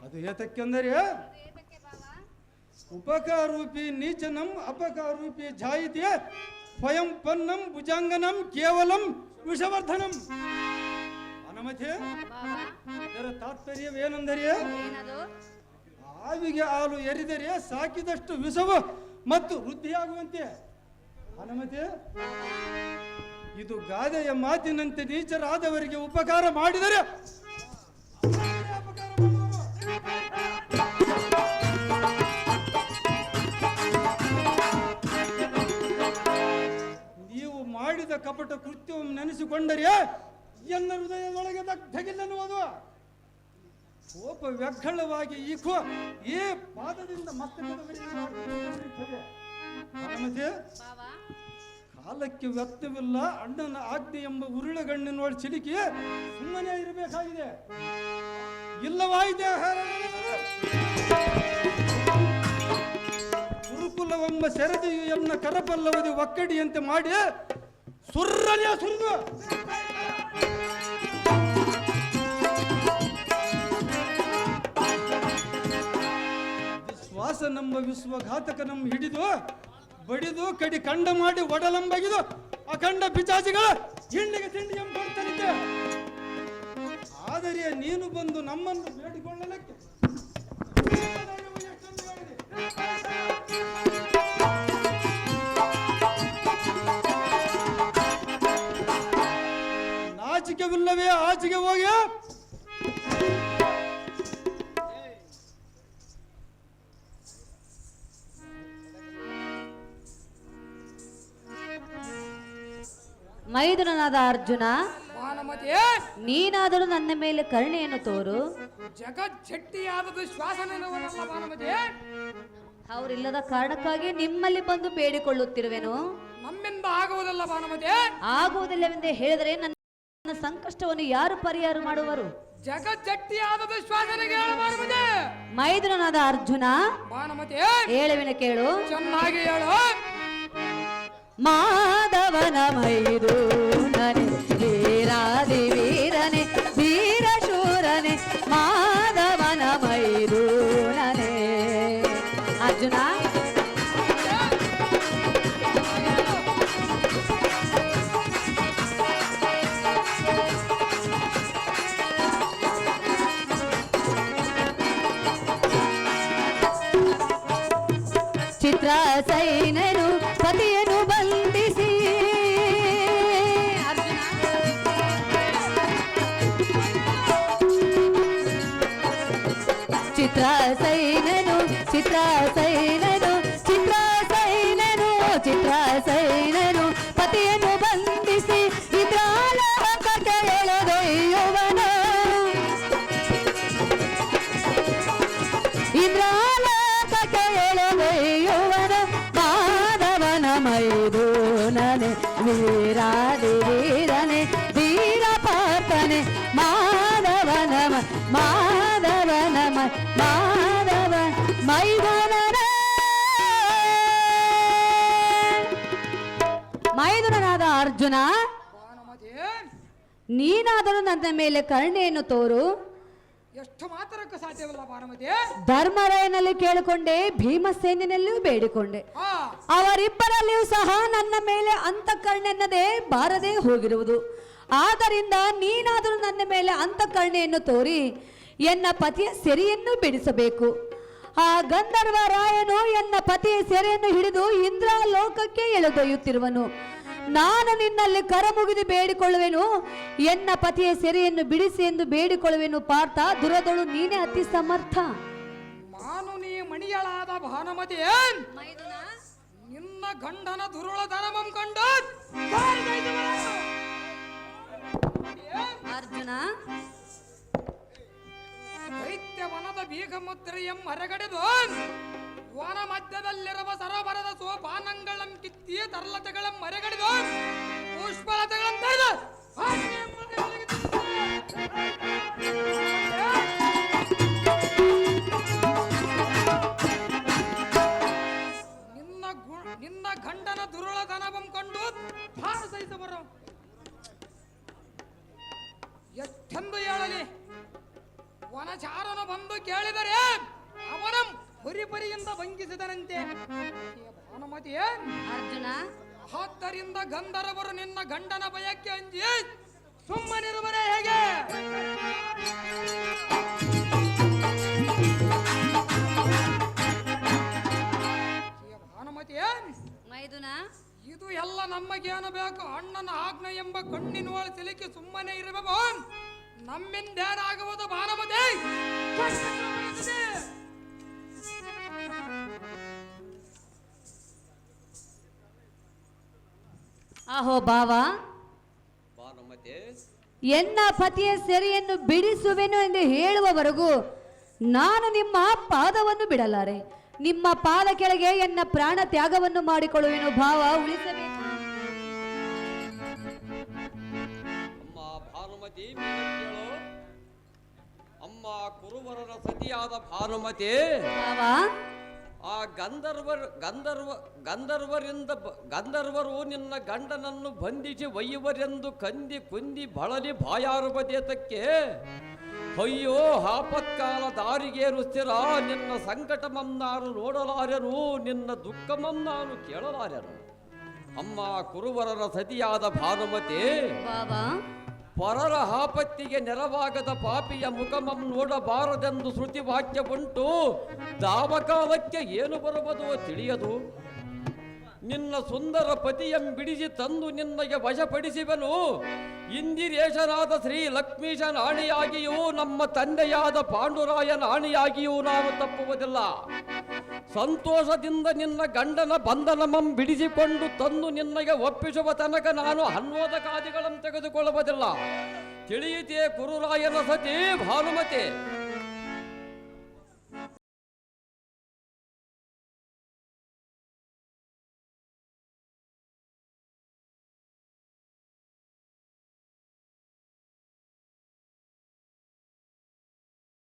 ಅದು ಏತಕ್ಕೆಂದರೆ ಉಪಕಾರೂಪಿ ನೀಚನಂ ಅಪಕಾರೂಪಿ ಜಾಯಿತೆ ಸ್ವಯಂ ಪನ್ನಂ ಭುಜಾಂಗನಂ ಕೇವಲಂ ವಿಷವರ್ಧನಂ. ಹನುಮತಿ, ಇದರ ತಾತ್ಪರ್ಯವೇನೆಂದರೆ ಆವಿಗೆ ಹಾಲು ಎರಿದರೆ ಸಾಕಿದಷ್ಟು ವಿಷವು ಮತ್ತು ವೃದ್ಧಿಯಾಗುವಂತೆ. ಹನುಮತಿ, ಇದು ಗಾದೆಯ ಮಾತಿನಂತೆ ನೀಚರಾದವರಿಗೆ ಉಪಕಾರ ಮಾಡಿದರೆ ನೀವು ಮಾಡಿದ ಕಪಟ ಕೃತ್ಯವನ್ನು ನೆನೆಸಿಕೊಂಡರೆ ಎನ್ನ ಹೃದಯದೊಳಗೆ ದಗ್ಧಗಿಲ್ಲನ್ನುವುದು. ಕೋಪ ವ್ಯಗ್ಗಳವಾಗಿ ಈ ಪಾದದಿಂದ ಮಸ್ತಕದವರೆಗೆ ಹನುಮತಿ, ಕಾಲಕ್ಕೆ ವ್ಯರ್ಥವಿಲ್ಲ. ಅಣ್ಣನ ಆಜ್ಞೆ ಎಂಬ ಉರುಳಗಣ್ಣಿನೊಳಗೆ ಸಿಲುಕಿ ಸುಮ್ಮನೆ ಇರಬೇಕಾಗಿದೆ. ಇಲ್ಲವಾಯಿದೆ ಗುರುಕುಲವೆಂಬ ಸೆರದಿಯು ಎನ್ನ ಕರಪಲ್ಲವದಿ ಒಕ್ಕಡಿಯಂತೆ ಮಾಡಿ ಸುರ್ರನೆಯ ಸುರಿದು ವಿಶ್ವಾಸ ನಮ್ಮ ವಿಶ್ವಘಾತಕ ನಮ್ಮ ಹಿಡಿದು ಬಡಿದು ಕಡಿ ಕಂಡ ಮಾಡಿ ಒಡಲಂಬಗಿದು ಅಖಂಡ ಪಿಚಾಚಿಗಳ ಹಿಂಡಿಗೆ ತಿಂಡಿ ಎಂಬಂತೆ. ಆದರೆ ನೀನು ಬಂದು ನಮ್ಮನ್ನು ಬೇಡಿಕೊಳ್ಳಲಿಕ್ಕೆ ನಾಚಿಕೆವಿಲ್ಲವೇ? ಆಚೆಗೆ ಹೋಗಿ ಮೈದುನನಾದ ಅರ್ಜುನ, ಭಾನುಮತಿ ನೀನಾದರೂ ನನ್ನ ಮೇಲೆ ಕರುಣೆಯನ್ನು ತೋರು. ಜಗಜ್ಜಟ್ಟಿಯಾದದು ಶ್ವಾಸನವನಲ್ಲ ಭಾನುಮತಿ. ಅವರಿಲ್ಲದ ಕಾರಣಕ್ಕಾಗಿ ನಿಮ್ಮಲ್ಲಿ ಬಂದು ಬೇಡಿಕೊಳ್ಳುತ್ತಿರುವೆನು. ನಮ್ಮಿಂದ ಆಗುವುದಲ್ಲ ಭಾನುಮತಿ. ಆಗುವುದಿಲ್ಲವೆಂದೇ ಹೇಳಿದರೆ ನನ್ನ ಸಂಕಷ್ಟವನ್ನು ಯಾರು ಪರಿಹಾರ ಮಾಡುವರು? ಜಗಜ್ಜಟ್ಟಿಯಾದದು ಶ್ವಾಸನೆಗೆ ಹೇಳು ಭಾನುಮತಿ. ಮೈದುನನಾದ ಅರ್ಜುನ, ಭಾನುಮತಿ ಹೇಳುವಿನ ಕೇಳು. ಚೆನ್ನಾಗಿ ಹೇಳು. ಮಾಧವನ ಮೈದುನನೆ ವೀರಾದಿ ವೀರನೆ ವೀರಶೂರನೆ ಮಾಧವನ ಮೈದುನನೆ. ಅರ್ಜುನ, ಚಿತ್ರಸೈನನು ಪತಿಯನ್ನು ಬಂಧಿಸಿ. ಅರ್ಜುನ, ಚಿತ್ರಸೈನನು ಚಿತ್ರಸೈನನು ಚಿತ್ರಸೈನನು ಚಿತ್ರಸೈನನು ಪತಿಯನ್ನು ಬಂಧಿಸಿ ಇಂದ್ರಾಲೋಕಕ್ಕೆ ಎಳೆದೊಯ್ಯುವನು. ಇಂದ್ರಾಲೋಕಕ್ಕೆ ಎಳೆದೊಯ್ಯುವನು ಮಾಧವನ ಮೈದುನನೆ ವೀರಾದಿ ವೀರನೆ ವೀರಪಾರ್ಥನೆ ಮಾಧವನ ಮಾಧವನ ಮಾಧವ ಮೈದುನನ. ಮೈದುನನಾದ ಅರ್ಜುನ, ಭಾನುಮತಿ ನೀನಾದರೂ ನನ್ನ ಮೇಲೆ ಕರುಣೆಯನ್ನು ತೋರು. ಎಷ್ಟು ಮಾತ್ರಕ್ಕೂ ಸಾಧ್ಯವಿಲ್ಲ ಭಾನುಮತಿ. ಧರ್ಮರಾಯನಲ್ಲಿ ಕೇಳಿಕೊಂಡೆ, ಭೀಮಸೇನಲ್ಲೂ ಬೇಡಿಕೊಂಡೆ. ಅವರಿಬ್ಬರಲ್ಲಿಯೂ ಸಹ ನನ್ನ ಮೇಲೆ ಅಂತಃಕರಣೆನ್ನದೇ ಬಾರದೆ ಹೋಗಿರುವುದು. ಆದ್ದರಿಂದ ನೀನಾದರೂ ನನ್ನ ಮೇಲೆ ಅಂತಃಕರಣೆಯನ್ನು ತೋರಿ ಎನ್ನ ಪತಿಯ ಸೆರೆಯನ್ನು ಬಿಡಿಸಬೇಕು. ಆ ಗಂಧರ್ವ ರಾಯನು ಎನ್ನ ಪತಿಯ ಸೆರೆಯನ್ನು ಹಿಡಿದು ಇಂದ್ರಲೋಕಕ್ಕೆ ಎಳೆದೊಯ್ಯುತ್ತಿರುವನು. ನಾನು ನಿನ್ನಲ್ಲಿ ಕರಮುಗಿದು ಬೇಡಿಕೊಳ್ಳುವೆನು, ಎನ್ನ ಪತಿಯ ಸೆರೆಯನ್ನು ಬಿಡಿಸಿ ಎಂದು ಬೇಡಿಕೊಳ್ಳುವೆನು. ಪಾರ್ಥ, ದುರದಳು ನೀನೇ ಅತಿ ಸಮರ್ಥ. ಮಾನು ನೀ ಮಣಿಯಳಾದ ಭಾನುಮತಿ, ನಿನ್ನ ಗಂಡನ ದುರುಳತನಮಂ ಕಂಡು ಅರ್ಜುನ, ದೈತ್ಯ ವನದ ಬೀಗ ಮುದ್ರೆಯಂ ಹೊರಗಡೆದು ವನ ಮಧ್ಯದಲ್ಲಿರುವ ಸರೋವರದ ಸೋಪಾನಂಗಳಂ ಕಿತ್ತಿ ತರ್ಲತೆಗಳಂ ಮರೆಗಡೆದು ಪುಷ್ಪಲತೆಗಳಂ ತೆಗೆದು ನಿನ್ನ ಗಂಡನ ದುರುಳತನವಂ ಕಂಡು ಭಾರಸಹಿಸಬರ ಎಷ್ಟೆಂದು ಹೇಳಲಿ. ವನಚಾರನು ಬಂದು ಕೇಳಿದರೆ ಅವನ ಹುರಿಪರಿಯಿಂದ ಭಂಗಿಸಿದನಂತೆ. ಭಾನುಮತಿ, ಅರ್ಜುನ, ಆದ್ದರಿಂದ ಗಂಧರ್ವರು ನಿನ್ನ ಗಂಡನ ಭಯಕ್ಕೆ ಅಂಜಿ ಸುಮ್ಮನಿರುವರೆ ಹೇಗೆ? ಭಾನುಮತಿ, ಮೈದುನ, ಇದು ಎಲ್ಲ ನಮಗೇನು ಬೇಕು? ಅಣ್ಣನ ಆಜ್ಞೆ ಎಂಬ ಕಣ್ಣಿನೊಳ ಸಿಲುಕಿ ಸುಮ್ಮನೆ ಇರಬೇಕು. ನಮ್ಮಿಂದೇನಾಗುವುದು ಭಾನುಮತಿ? ಆಹೋ ಭಾವ, ಭಾನುಮತಿ ಎನ್ನ ಪತಿಯ ಸೆರೆಯನ್ನು ಬಿಡಿಸುವೆನು ಎಂದು ಹೇಳುವವರೆಗೂ ನಾನು ನಿಮ್ಮ ಪಾದವನ್ನು ಬಿಡಲಾರೆ. ನಿಮ್ಮ ಪಾದ ಕೆಳಗೆ ಎನ್ನ ಪ್ರಾಣ ತ್ಯಾಗವನ್ನು ಮಾಡಿಕೊಳ್ಳುವೆನು. ಭಾವ, ಉಳಿಸಬೇಕು. ಅಮ್ಮ ಭಾನುಮತಿ, ಕೇಳು. ಅಮ್ಮ ಕುರುವರರ ಸತಿಯಾದ ಭಾನುಮತಿ, ಭಾವ, ಆ ಗಂಧರ್ವರು ನಿನ್ನ ಗಂಡನನ್ನು ಬಂಧಿಸಿ ಒಯ್ಯುವರೆಂದು ಕಂದಿ ಕುಂದಿ ಬಳಲಿ ಬಾಯಾರುಪದೇತಕ್ಕೆ ಅಯ್ಯೋ ಆಪತ್ಕಾಲ ದಾರಿಗೇರುಸ್ತಿರ. ನಿನ್ನ ಸಂಕಟಮಂ ನಾನು ನೋಡಲಾರೆನು, ನಿನ್ನ ದುಃಖಮಂ ನಾನು ಕೇಳಲಾರೆನು. ಅಮ್ಮ ಕುರುವರರ ಸತಿಯಾದ ಭಾನುಮತಿ, ಭಾವ, ಪರರ ಆಪತ್ತಿಗೆ ನೆರವಾಗದ ಪಾಪಿಯ ಮುಖಮಂ ನೋಡಬಾರದೆಂದು ಶ್ರುತಿ ವಾಕ್ಯ ಉಂಟು. ದಾವಕಾಲಕ್ಕೆ ಏನು ಬರುವುದೋ ತಿಳಿಯದು. ನಿನ್ನ ಸುಂದರ ಪತಿಯಂ ಬಿಡಿಸಿ ತಂದು ನಿನ್ನಗೆ ವಶಪಡಿಸುವನು. ಇಂದಿರೇಶನಾದ ಶ್ರೀ ಲಕ್ಷ್ಮೀಶನ ಆಣೆಯಾಗಿಯೂ ನಮ್ಮ ತಂದೆಯಾದ ಪಾಂಡುರಾಯನ ಆಣೆಯಾಗಿಯೂ ನಾವು ತಪ್ಪುವುದಿಲ್ಲ. ಸಂತೋಷದಿಂದ ನಿನ್ನ ಗಂಡನ ಬಂಧನಮಂ ಬಿಡಿಸಿಕೊಂಡು ತಂದು ನಿನ್ನಗೆ ಒಪ್ಪಿಸುವ ತನಕ ನಾನು ಹನ್ಮೋದಕಾದಿಗಳನ್ನು ತೆಗೆದುಕೊಳ್ಳುವುದಿಲ್ಲ. ತಿಳಿಯಿತೇ ಕುರುರಾಯನ ಸತಿ ಭಾನುಮತಿ.